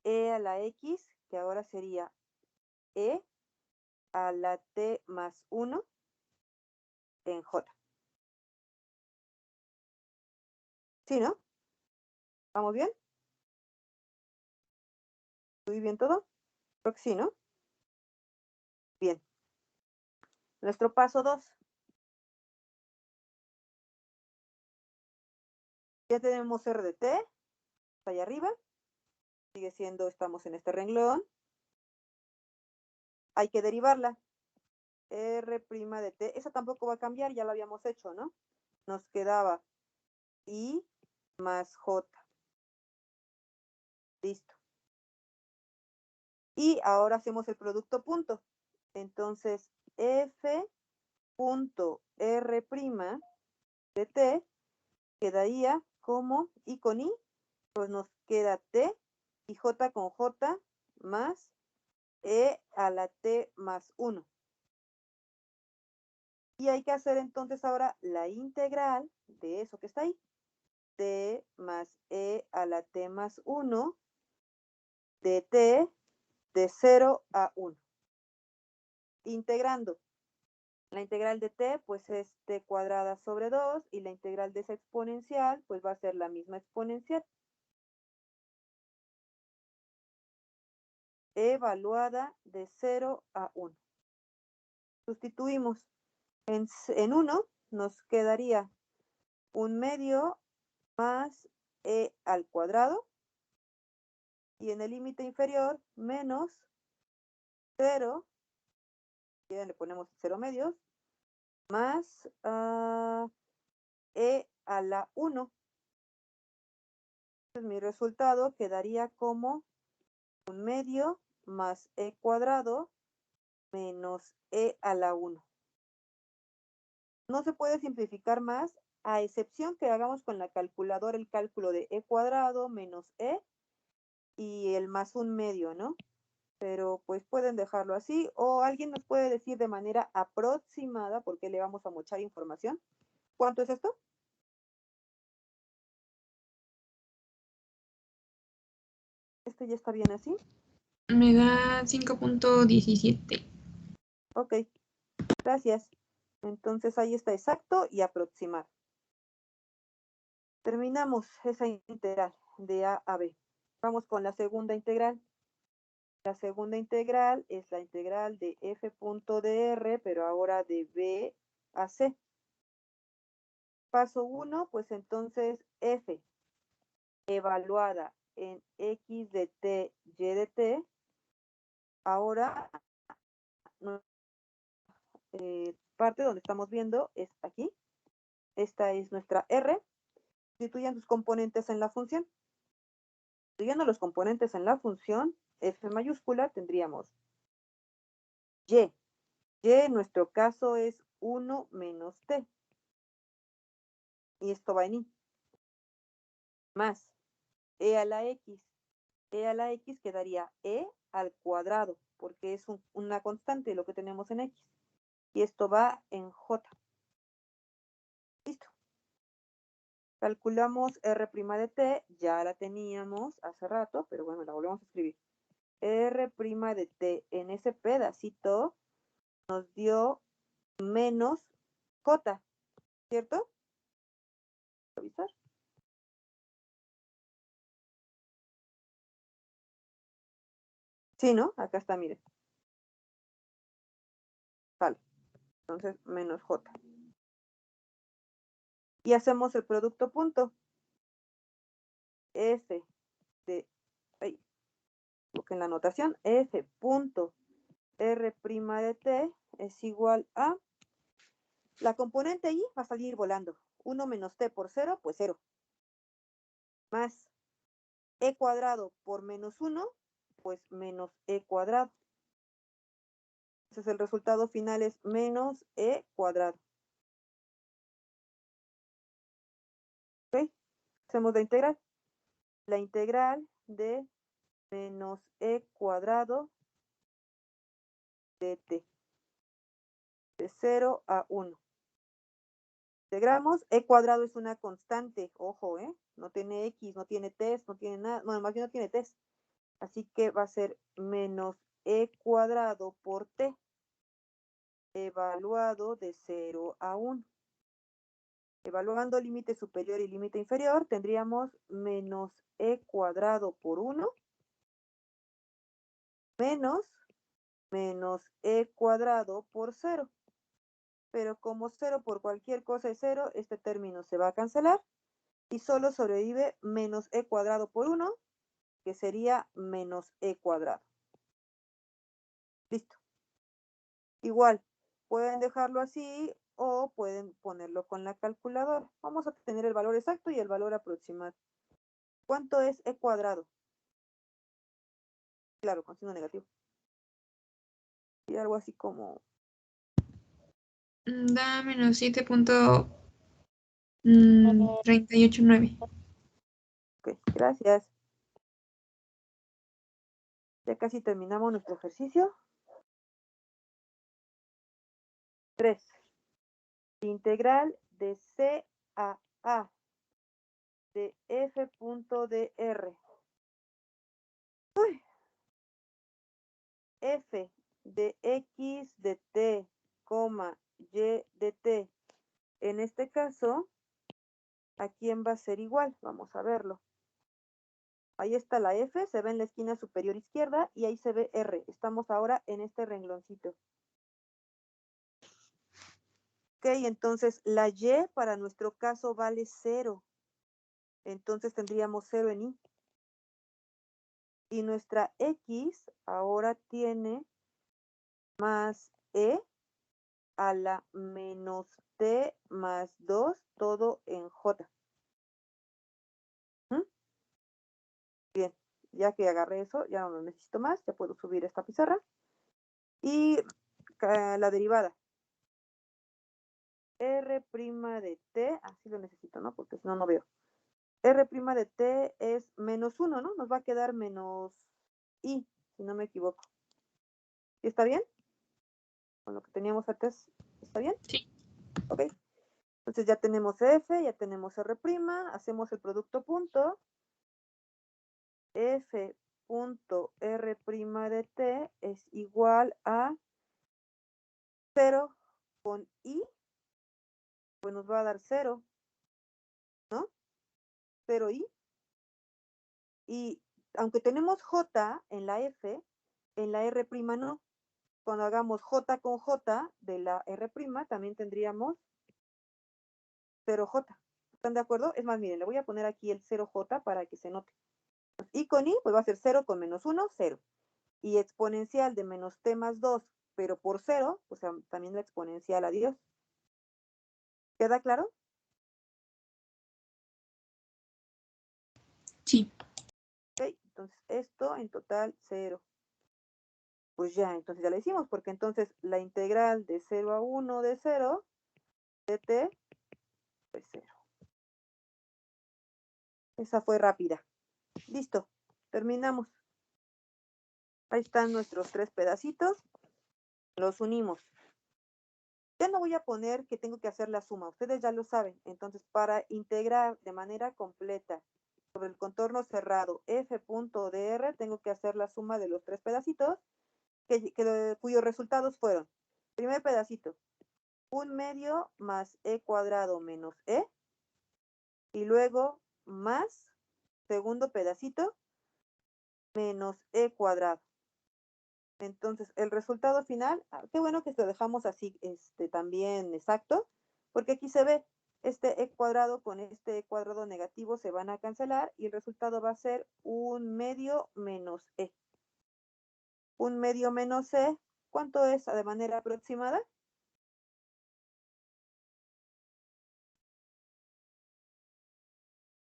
E a la X, que ahora sería E a la T más 1 en J. ¿Sí, no? ¿Vamos bien? ¿Estoy bien todo? Creo que sí, ¿no? Bien. Nuestro paso 2. Ya tenemos R de T, está allá arriba. Sigue siendo, estamos en este renglón. Hay que derivarla. R' de T, esa tampoco va a cambiar, ya lo habíamos hecho, ¿no? Nos quedaba I más J. Listo. Y ahora hacemos el producto punto. Entonces, F punto R' de T quedaría como I con I, pues nos queda T y J con J más E a la T más 1. Y hay que hacer entonces ahora la integral de eso que está ahí. T más E a la T más 1 de T de 0 a 1. Integrando. La integral de T pues es T cuadrada sobre 2 y la integral de esa exponencial pues va a ser la misma exponencial. Evaluada de 0 a 1. Sustituimos. En 1 nos quedaría 1/2 más E al cuadrado. Y en el límite inferior, menos 0, ya le ponemos 0 medios, más E a la 1. Entonces mi resultado quedaría como 1/2 más E cuadrado menos E a la 1. No se puede simplificar más, a excepción que hagamos con la calculadora el cálculo de E cuadrado menos E y el más 1/2, ¿no? Pero pues pueden dejarlo así, o alguien nos puede decir de manera aproximada, porque le vamos a mochar información. ¿Cuánto es esto? ¿Esto ya está bien así? Me da 5.17. Ok, gracias. Entonces ahí está exacto y aproximado. Terminamos esa integral de A a B. Vamos con la segunda integral. La segunda integral es la integral de f punto de R, pero ahora de B a C. Paso 1, pues entonces f evaluada en x de t, y de t. Ahora, parte donde estamos viendo es aquí. Esta es nuestra R. Sustituyan sus componentes en la función. Sustituyendo los componentes en la función, f mayúscula, tendríamos y. Y en nuestro caso es 1 menos t. Y esto va en i. Más e a la x. E a la x quedaría e al cuadrado, porque es una constante lo que tenemos en x. Y esto va en j. Listo. Calculamos R' de t, ya la teníamos hace rato, pero bueno, la volvemos a escribir. R' de t en ese pedacito nos dio menos j, ¿cierto? ¿Revisar? Sí, ¿no? Acá está, miren. Vale. Entonces, menos j. Y hacemos el producto punto. F de, busquen la notación, F punto R' de t es igual a, la componente y va a salir volando. 1 menos t por 0, pues 0. Más e cuadrado por menos 1, pues menos e cuadrado. Entonces el resultado final es menos e cuadrado. ¿Ok? Hacemos la integral. La integral de menos e cuadrado de t. De 0 a 1. Integramos, e cuadrado es una constante, ojo, no tiene x, no tiene t, no tiene nada, bueno, más bien no tiene t. Así que va a ser menos e cuadrado por t, evaluado de 0 a 1. Evaluando límite superior y límite inferior, tendríamos menos e cuadrado por 1, menos e cuadrado por 0. Pero como 0 por cualquier cosa es 0, este término se va a cancelar y solo sobrevive menos e cuadrado por 1, que sería menos e cuadrado. Listo. Igual, pueden dejarlo así o pueden ponerlo con la calculadora. Vamos a tener el valor exacto y el valor aproximado. ¿Cuánto es e cuadrado? Claro, con signo negativo. Y algo así como... Da menos 7.389. Ok, gracias. Ya casi terminamos nuestro ejercicio. 3. Integral de C a A de f.dr. F de x de t, y de t. En este caso, ¿a quién va a ser igual? Vamos a verlo. Ahí está la F, se ve en la esquina superior izquierda y ahí se ve R. Estamos ahora en este rengloncito. Ok, entonces la Y para nuestro caso vale 0. Entonces tendríamos 0 en Y. Y nuestra X ahora tiene más E a la menos T más 2, todo en J. Bien, ya que agarré eso, ya no lo necesito más, ya puedo subir esta pizarra. Y la derivada. R' de t, así lo necesito, ¿no? Porque si no, no veo. R' de t es menos 1, ¿no? Nos va a quedar menos i, si no me equivoco. ¿Sí está bien? Con lo que teníamos antes, ¿está bien? Sí. Ok. Entonces ya tenemos f, ya tenemos R', hacemos el producto punto. F punto R' de t es igual a 0 con i, pues nos va a dar 0, ¿no? 0i. Y aunque tenemos j en la f, en la R' no. Cuando hagamos j con j de la R', también tendríamos 0j. ¿Están de acuerdo? Es más, miren, le voy a poner aquí el 0j para que se note. Y con i, pues va a ser 0 con menos 1, 0. Y exponencial de menos t más 2, pero por 0, pues también la exponencial, adiós. ¿Queda claro? Sí. Ok, entonces esto en total 0. Pues ya, entonces ya lo hicimos, porque entonces la integral de 0 a 1 de 0 de t, pues 0. Esa fue rápida. Listo, terminamos. Ahí están nuestros 3 pedacitos. Los unimos. Ya no voy a poner que tengo que hacer la suma. Ustedes ya lo saben. Entonces, para integrar de manera completa sobre el contorno cerrado f.dr, tengo que hacer la suma de los 3 pedacitos, cuyos resultados fueron: primer pedacito, 1/2 más e cuadrado menos e. Y luego más, segundo pedacito, menos e cuadrado. Entonces, el resultado final, qué bueno que lo dejamos así también exacto, porque aquí se ve este e cuadrado con este e cuadrado negativo se van a cancelar y el resultado va a ser 1/2 menos e. 1/2 menos e, ¿cuánto es de manera aproximada?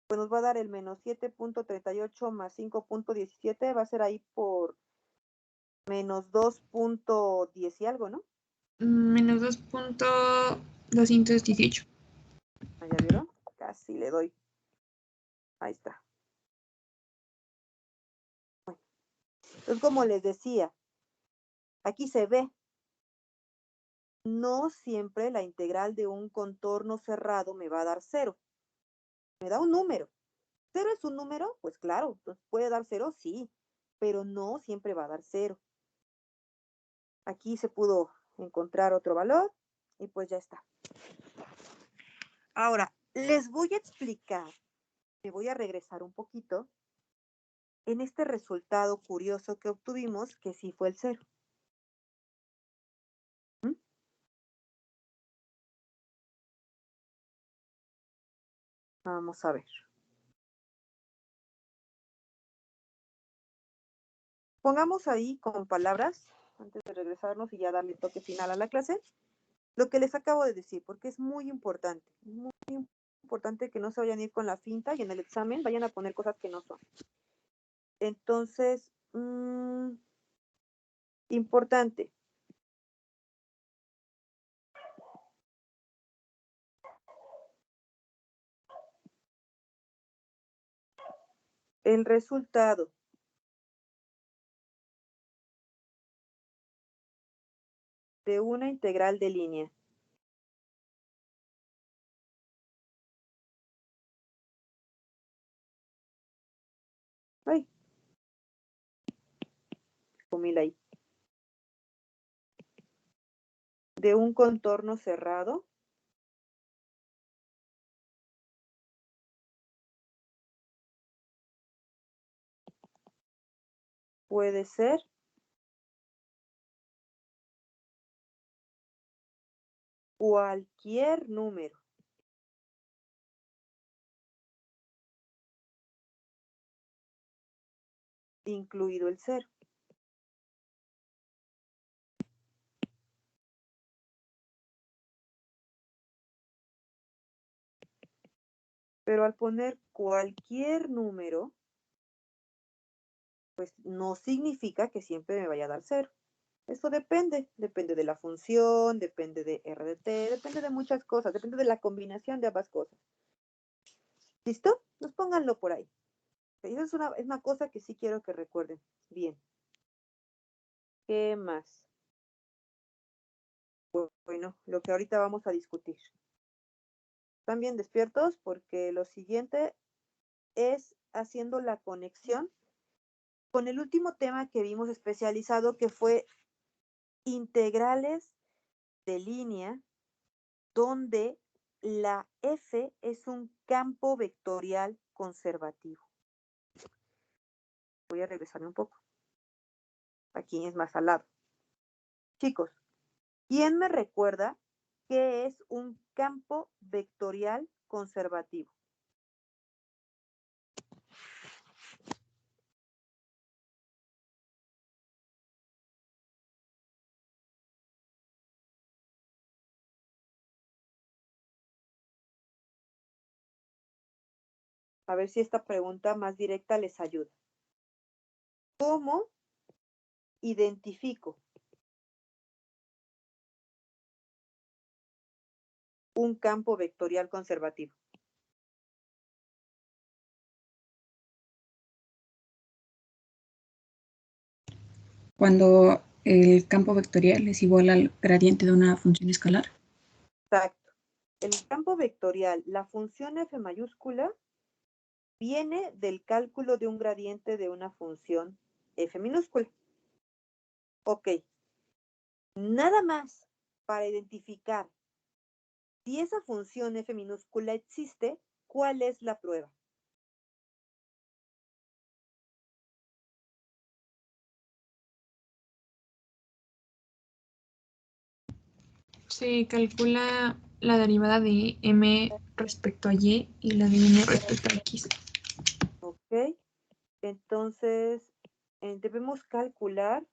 Pues nos va a dar el menos 7.38 más 5.17, va a ser ahí por Menos 2.10 y algo, ¿no? Menos 2.218. Ah, ¿ya vieron? Casi le doy. Ahí está. Bueno, entonces, como les decía, aquí se ve. No siempre la integral de un contorno cerrado me va a dar 0. Me da un número. ¿0 es un número? Pues claro, entonces puede dar 0, sí, pero no siempre va a dar 0. Aquí se pudo encontrar otro valor y pues ya está. Ahora, les voy a explicar, me voy a regresar un poquito en este resultado curioso que obtuvimos, que sí fue el 0. ¿Mm? Vamos a ver. Pongamos ahí con palabras, antes de regresarnos y ya darle toque final a la clase, lo que les acabo de decir, porque es muy importante que no se vayan a ir con la finta y en el examen vayan a poner cosas que no son. Entonces, importante. El resultado de una integral de línea ay, comila ahí, de un contorno cerrado puede ser cualquier número, incluido el 0. Pero al poner cualquier número, pues no significa que siempre me vaya a dar 0. Eso depende de la función, depende de RDT, depende de muchas cosas, depende de la combinación de ambas cosas. ¿Listo? Pues pónganlo por ahí. Esa es una cosa que sí quiero que recuerden. Bien. ¿Qué más? Bueno, lo que ahorita vamos a discutir. ¿Están bien despiertos? Porque lo siguiente es haciendo la conexión con el último tema que vimos especializado, que fue integrales de línea, donde la F es un campo vectorial conservativo. Voy a regresarme un poco. Aquí es más al lado. Chicos, ¿quién me recuerda qué es un campo vectorial conservativo? A ver si esta pregunta más directa les ayuda. ¿Cómo identifico un campo vectorial conservativo? Cuando el campo vectorial es igual al gradiente de una función escalar. Exacto. El campo vectorial, la función f mayúscula, viene del cálculo de un gradiente de una función f minúscula. Ok. Nada más para identificar si esa función f minúscula existe, ¿cuál es la prueba? Se calcula la derivada de m respecto a y la de n respecto a x. Ok. Entonces, debemos calcular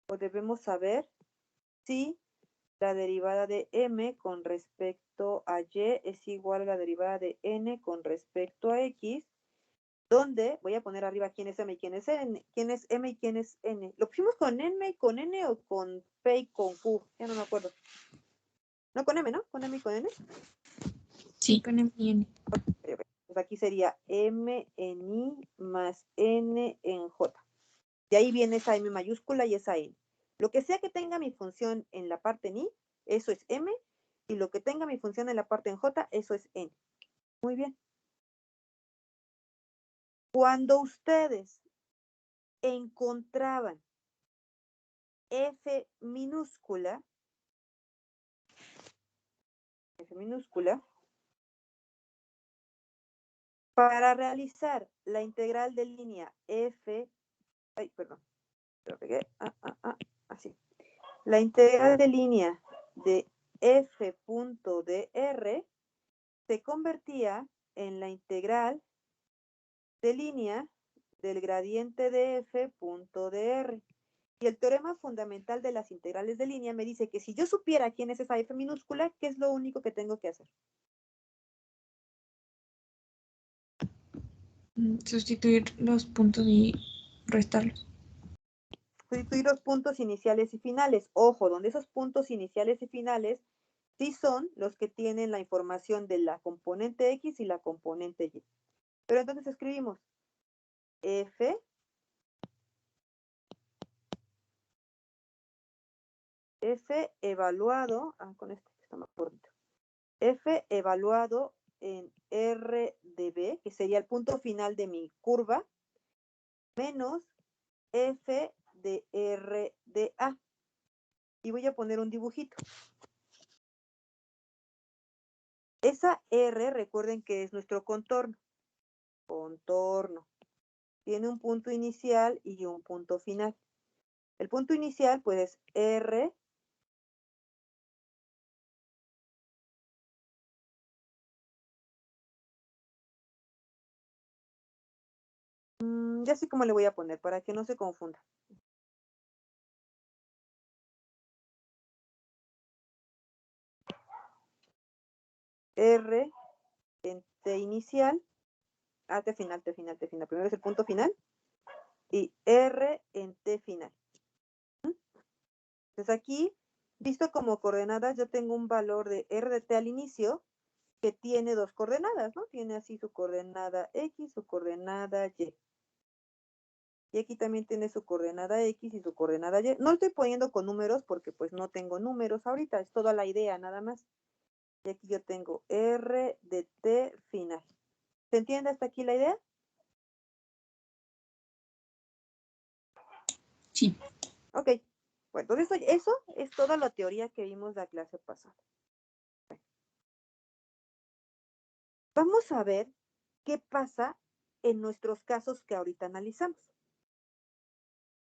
o debemos saber si la derivada de m con respecto a y es igual a la derivada de n con respecto a x, donde voy a poner arriba quién es M y quién es N, quién es M y quién es N. ¿Lo pusimos con M y con N o con P y con Q? Ya no me acuerdo. No, con M, ¿no? ¿Con M y con N? Sí, con M y N. Pues aquí sería M en I más N en J. De ahí viene esa M mayúscula y esa N. Lo que sea que tenga mi función en la parte en I, eso es M, y lo que tenga mi función en la parte en J, eso es N. Muy bien. Cuando ustedes encontraban F minúscula, para realizar la integral de línea F, ay, perdón, lo pegué, así. La integral de línea de F punto dr se convertía en la integral de línea del gradiente de F punto dr. Y el teorema fundamental de las integrales de línea me dice que si yo supiera quién es esa F minúscula, ¿qué es lo único que tengo que hacer? Sustituir los puntos y restarlos. Sustituir los puntos iniciales y finales. Ojo, donde esos puntos iniciales y finales sí son los que tienen la información de la componente X y la componente Y. Pero entonces escribimos F evaluado, con este que está más cortito, F evaluado en R de B, que sería el punto final de mi curva, menos F de R de A. Y voy a poner un dibujito. Esa R, recuerden que es nuestro contorno. Contorno. Tiene un punto inicial y un punto final. El punto inicial, pues, es R ya sé cómo le voy a poner para que no se confunda. R en T inicial, T final, T final, T final. Primero es el punto final. Y R en T final. Entonces aquí, visto como coordenadas, yo tengo un valor de R de T al inicio que tiene dos coordenadas, ¿no? Tiene así su coordenada X, su coordenada Y. Y aquí también tiene su coordenada X y su coordenada Y. No estoy poniendo con números porque pues no tengo números ahorita, es toda la idea nada más. Y aquí yo tengo R de T final. ¿Se entiende hasta aquí la idea? Sí. Ok. Bueno, entonces eso es toda la teoría que vimos la clase pasada. Vamos a ver qué pasa en nuestros casos que ahorita analizamos.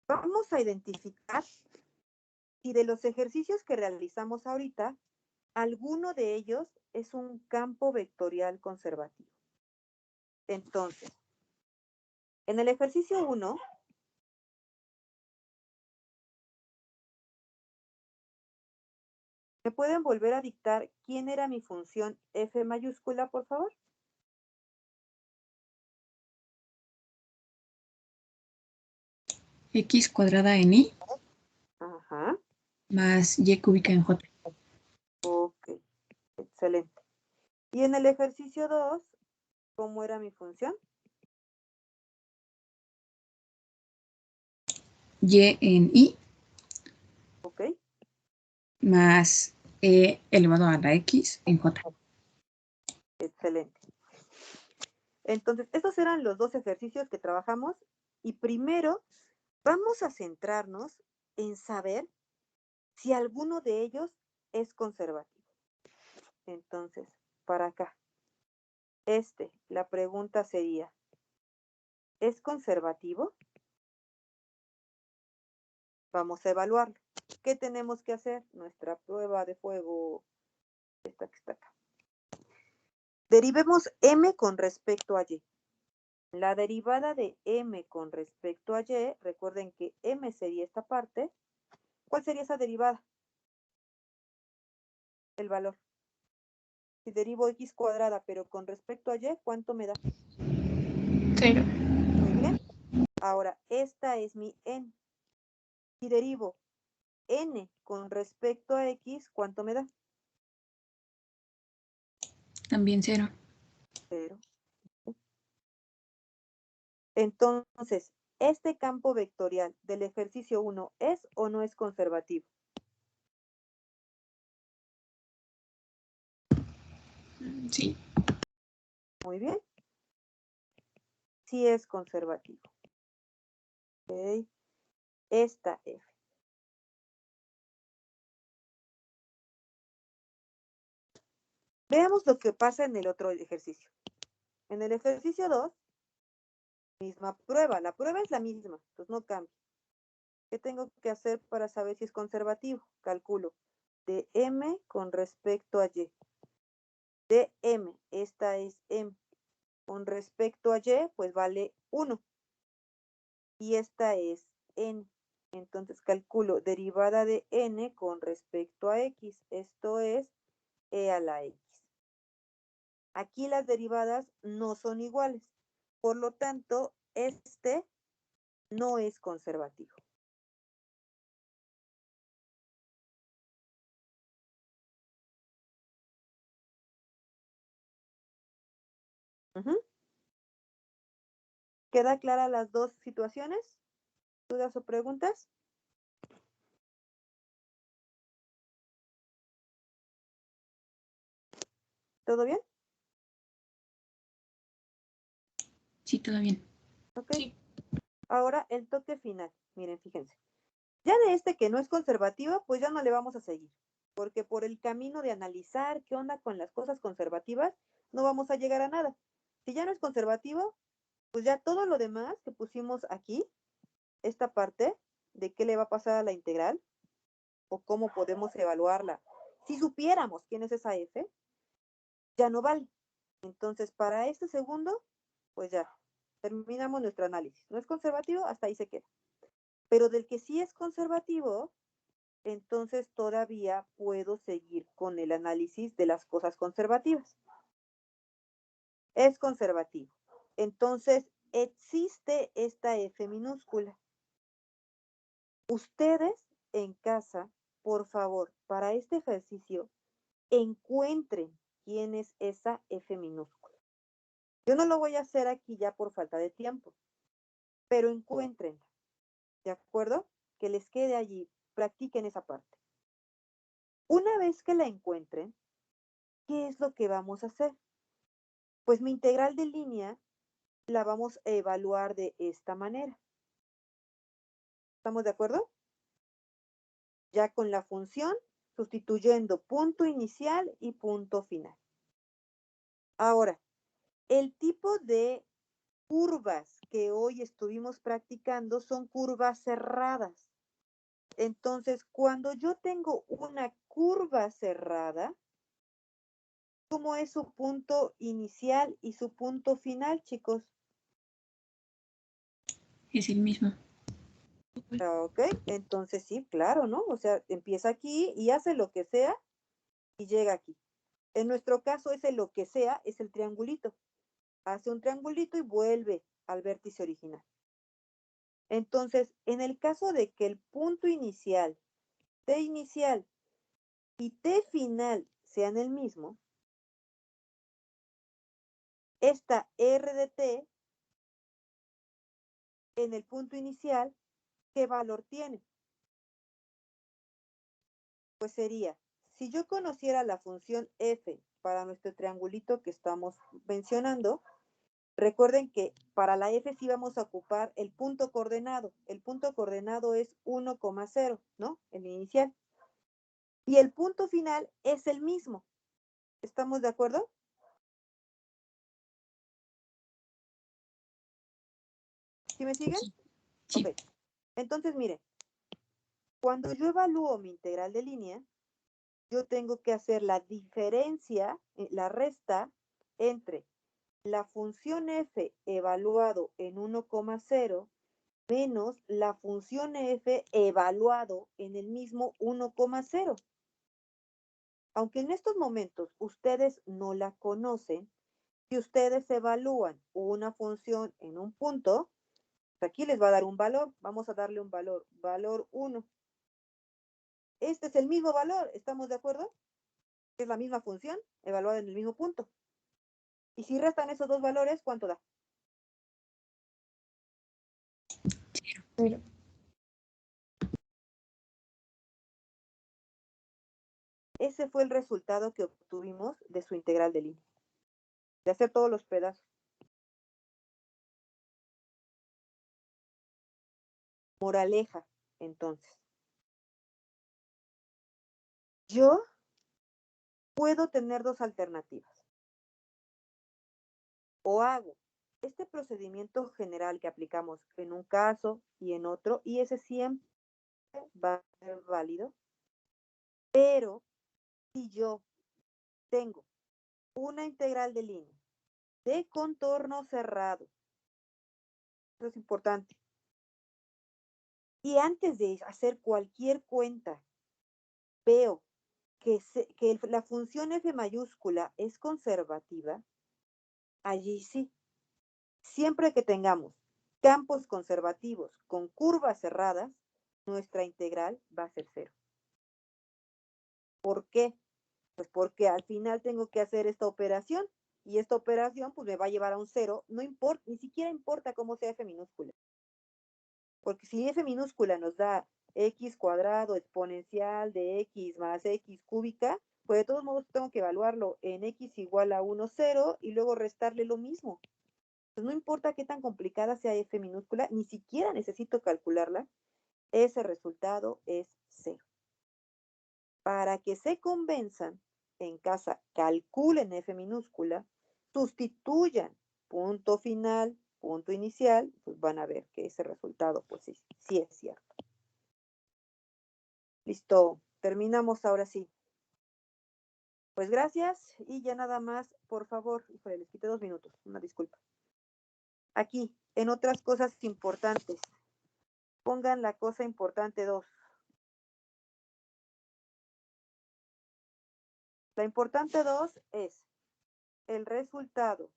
Vamos a identificar si de los ejercicios que realizamos ahorita, alguno de ellos es un campo vectorial conservativo. Entonces, en el ejercicio 1, ¿me pueden volver a dictar quién era mi función f mayúscula, por favor? X cuadrada en I Ajá. más Y cúbica en J. Ok, excelente. Y en el ejercicio 2, ¿cómo era mi función? Y en I Ok, más E elevado a la X en J. excelente. Entonces, estos eran los dos ejercicios que trabajamos y primero vamos a centrarnos en saber si alguno de ellos es conservativo. Entonces, para acá, la pregunta sería, ¿es conservativo? Vamos a evaluarlo. ¿Qué tenemos que hacer? Nuestra prueba de fuego, esta que está acá. Derivemos M con respecto a Y. La derivada de M con respecto a Y, recuerden que M sería esta parte. ¿Cuál sería esa derivada? El valor. Si derivo X cuadrada, pero con respecto a Y, ¿cuánto me da? 0. Muy bien. Ahora, esta es mi n. Si derivo n con respecto a x, ¿cuánto me da? También 0. 0. Entonces, ¿este campo vectorial del ejercicio 1 es o no es conservativo? Sí. Muy bien. Sí es conservativo. Ok. Esta F. Veamos lo que pasa en el otro ejercicio. En el ejercicio 2, misma prueba. La prueba es la misma, entonces no cambia. ¿Qué tengo que hacer para saber si es conservativo? Calculo de m con respecto a y. De m, esta es m. Con respecto a y, pues vale 1. Y esta es n. Entonces calculo derivada de n con respecto a x. Esto es e a la x. Aquí las derivadas no son iguales. Por lo tanto, este no es conservativo. ¿Queda clara las dos situaciones? ¿Dudas o preguntas? ¿Todo bien? Sí, todo bien. Ok. Sí. Ahora el toque final. Miren, fíjense. Ya de este que no es conservativo, pues ya no le vamos a seguir. Porque por el camino de analizar qué onda con las cosas conservativas, no vamos a llegar a nada. Si ya no es conservativo, pues ya todo lo demás que pusimos aquí, esta parte de qué le va a pasar a la integral o cómo podemos evaluarla, si supiéramos quién es esa f, ya no vale. Entonces, para este segundo, pues ya, terminamos nuestro análisis. No es conservativo, hasta ahí se queda. Pero del que sí es conservativo, entonces todavía puedo seguir con el análisis de las cosas conservativas. Es conservativo. Entonces, existe esta F minúscula. Ustedes en casa, por favor, para este ejercicio, encuentren quién es esa F minúscula. Yo no lo voy a hacer aquí ya por falta de tiempo, pero encuéntrenla, ¿de acuerdo? Que les quede allí, practiquen esa parte. Una vez que la encuentren, ¿qué es lo que vamos a hacer? Pues mi integral de línea la vamos a evaluar de esta manera. ¿Estamos de acuerdo? Ya con la función, sustituyendo punto inicial y punto final. Ahora, el tipo de curvas que hoy estuvimos practicando son curvas cerradas. Entonces, cuando yo tengo una curva cerrada, ¿cómo es su punto inicial y su punto final, chicos? Es el mismo. Ok, entonces sí, claro, ¿no? O sea, empieza aquí y hace lo que sea y llega aquí. En nuestro caso, ese lo que sea es el triangulito. Hace un triangulito y vuelve al vértice original. Entonces, en el caso de que el punto inicial, T inicial y T final sean el mismo, esta R de T en el punto inicial, ¿qué valor tiene? Pues sería, si yo conociera la función f para nuestro triangulito que estamos mencionando, recuerden que para la f sí vamos a ocupar el punto coordenado. El punto coordenado es 1,0, ¿no? El inicial. Y el punto final es el mismo. ¿Estamos de acuerdo? ¿Sí me siguen? Sí. Ok. Entonces, miren, cuando yo evalúo mi integral de línea, yo tengo que hacer la diferencia, la resta entre la función f evaluado en 1,0 menos la función f evaluado en el mismo 1,0. Aunque en estos momentos ustedes no la conocen, Si ustedes evalúan una función en un punto, aquí les va a dar un valor. Vamos a darle un valor. Valor 1. Este es el mismo valor. ¿Estamos de acuerdo? Es la misma función evaluada en el mismo punto. Y si restan esos dos valores, ¿cuánto da? Pero, Ese fue el resultado que obtuvimos de su integral de línea. De hacer todos los pedazos. Moraleja, entonces. Yo puedo tener dos alternativas. O hago este procedimiento general que aplicamos en un caso y en otro, y ese siempre va a ser válido. Pero si yo tengo una integral de línea de contorno cerrado, eso es importante, y antes de hacer cualquier cuenta, veo que la función f mayúscula es conservativa, allí sí, siempre que tengamos campos conservativos con curvas cerradas, nuestra integral va a ser 0. ¿Por qué? Pues porque al final tengo que hacer esta operación y esta operación pues me va a llevar a un 0, no importa, ni siquiera importa cómo sea f minúscula. Porque si f minúscula nos da x cuadrado exponencial de x más x cúbica, pues de todos modos tengo que evaluarlo en x igual a 1, 0 y luego restarle lo mismo. Pues no importa qué tan complicada sea f minúscula, ni siquiera necesito calcularla, ese resultado es 0. Para que se convenzan, en casa calculen f minúscula, sustituyan punto final, punto inicial, pues van a ver que ese resultado pues sí es cierto. Listo, terminamos ahora sí. Pues gracias y ya nada más, por favor, híjole, les quité 2 minutos, una disculpa. Aquí, en otras cosas importantes, pongan la cosa importante 2. La importante 2 es el resultado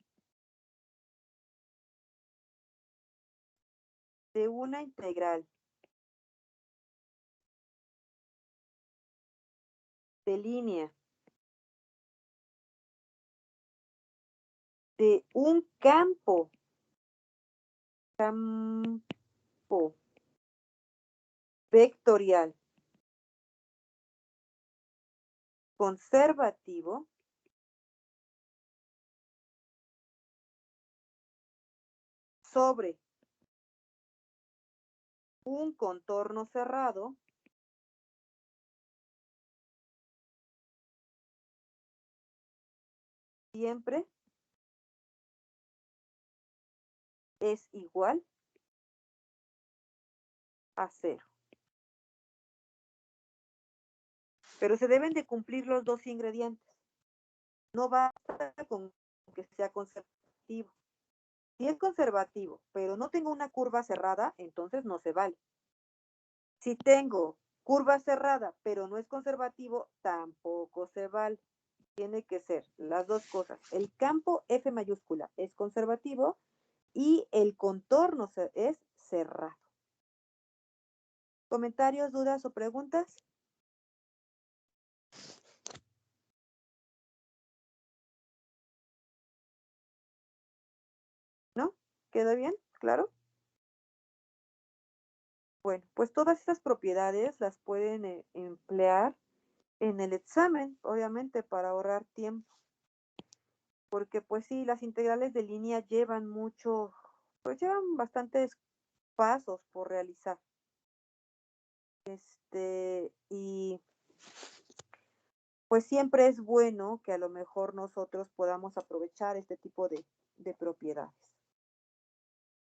de una integral de línea de un campo vectorial conservativo sobre un contorno cerrado siempre es igual a 0. Pero se deben de cumplir los dos ingredientes. No basta con que sea conservativo. Si es conservativo, pero no tengo una curva cerrada, entonces no se vale. Si tengo curva cerrada, pero no es conservativo, tampoco se vale. Tiene que ser las dos cosas. El campo F mayúscula es conservativo y el contorno es cerrado. ¿Comentarios, dudas o preguntas? ¿No? ¿Queda bien? ¿Claro? Bueno, pues todas estas propiedades las pueden emplear en el examen, obviamente, para ahorrar tiempo. Porque pues sí, las integrales de línea llevan mucho, pues llevan bastantes pasos por realizar. Y pues siempre es bueno que a lo mejor nosotros podamos aprovechar este tipo de propiedades.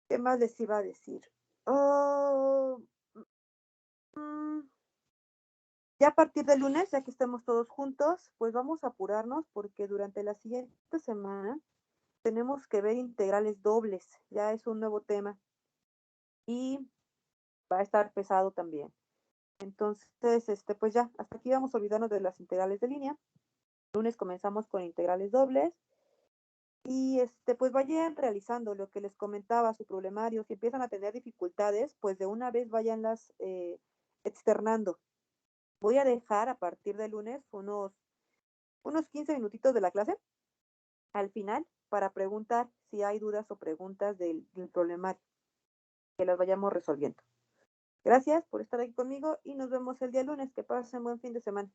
¿Qué más les iba a decir? Ya a partir del lunes, ya que estemos todos juntos, pues vamos a apurarnos porque durante la siguiente semana tenemos que ver integrales dobles. Ya es un nuevo tema y va a estar pesado también. Entonces, pues ya, hasta aquí vamos a olvidarnos de las integrales de línea. El lunes comenzamos con integrales dobles Y pues vayan realizando lo que les comentaba, su problemario. Si empiezan a tener dificultades, pues de una vez váyanlas externando. Voy a dejar a partir del lunes unos 15 minutitos de la clase al final para preguntar si hay dudas o preguntas del problemario, que las vayamos resolviendo. Gracias por estar aquí conmigo y nos vemos el día lunes. Que pasen buen fin de semana.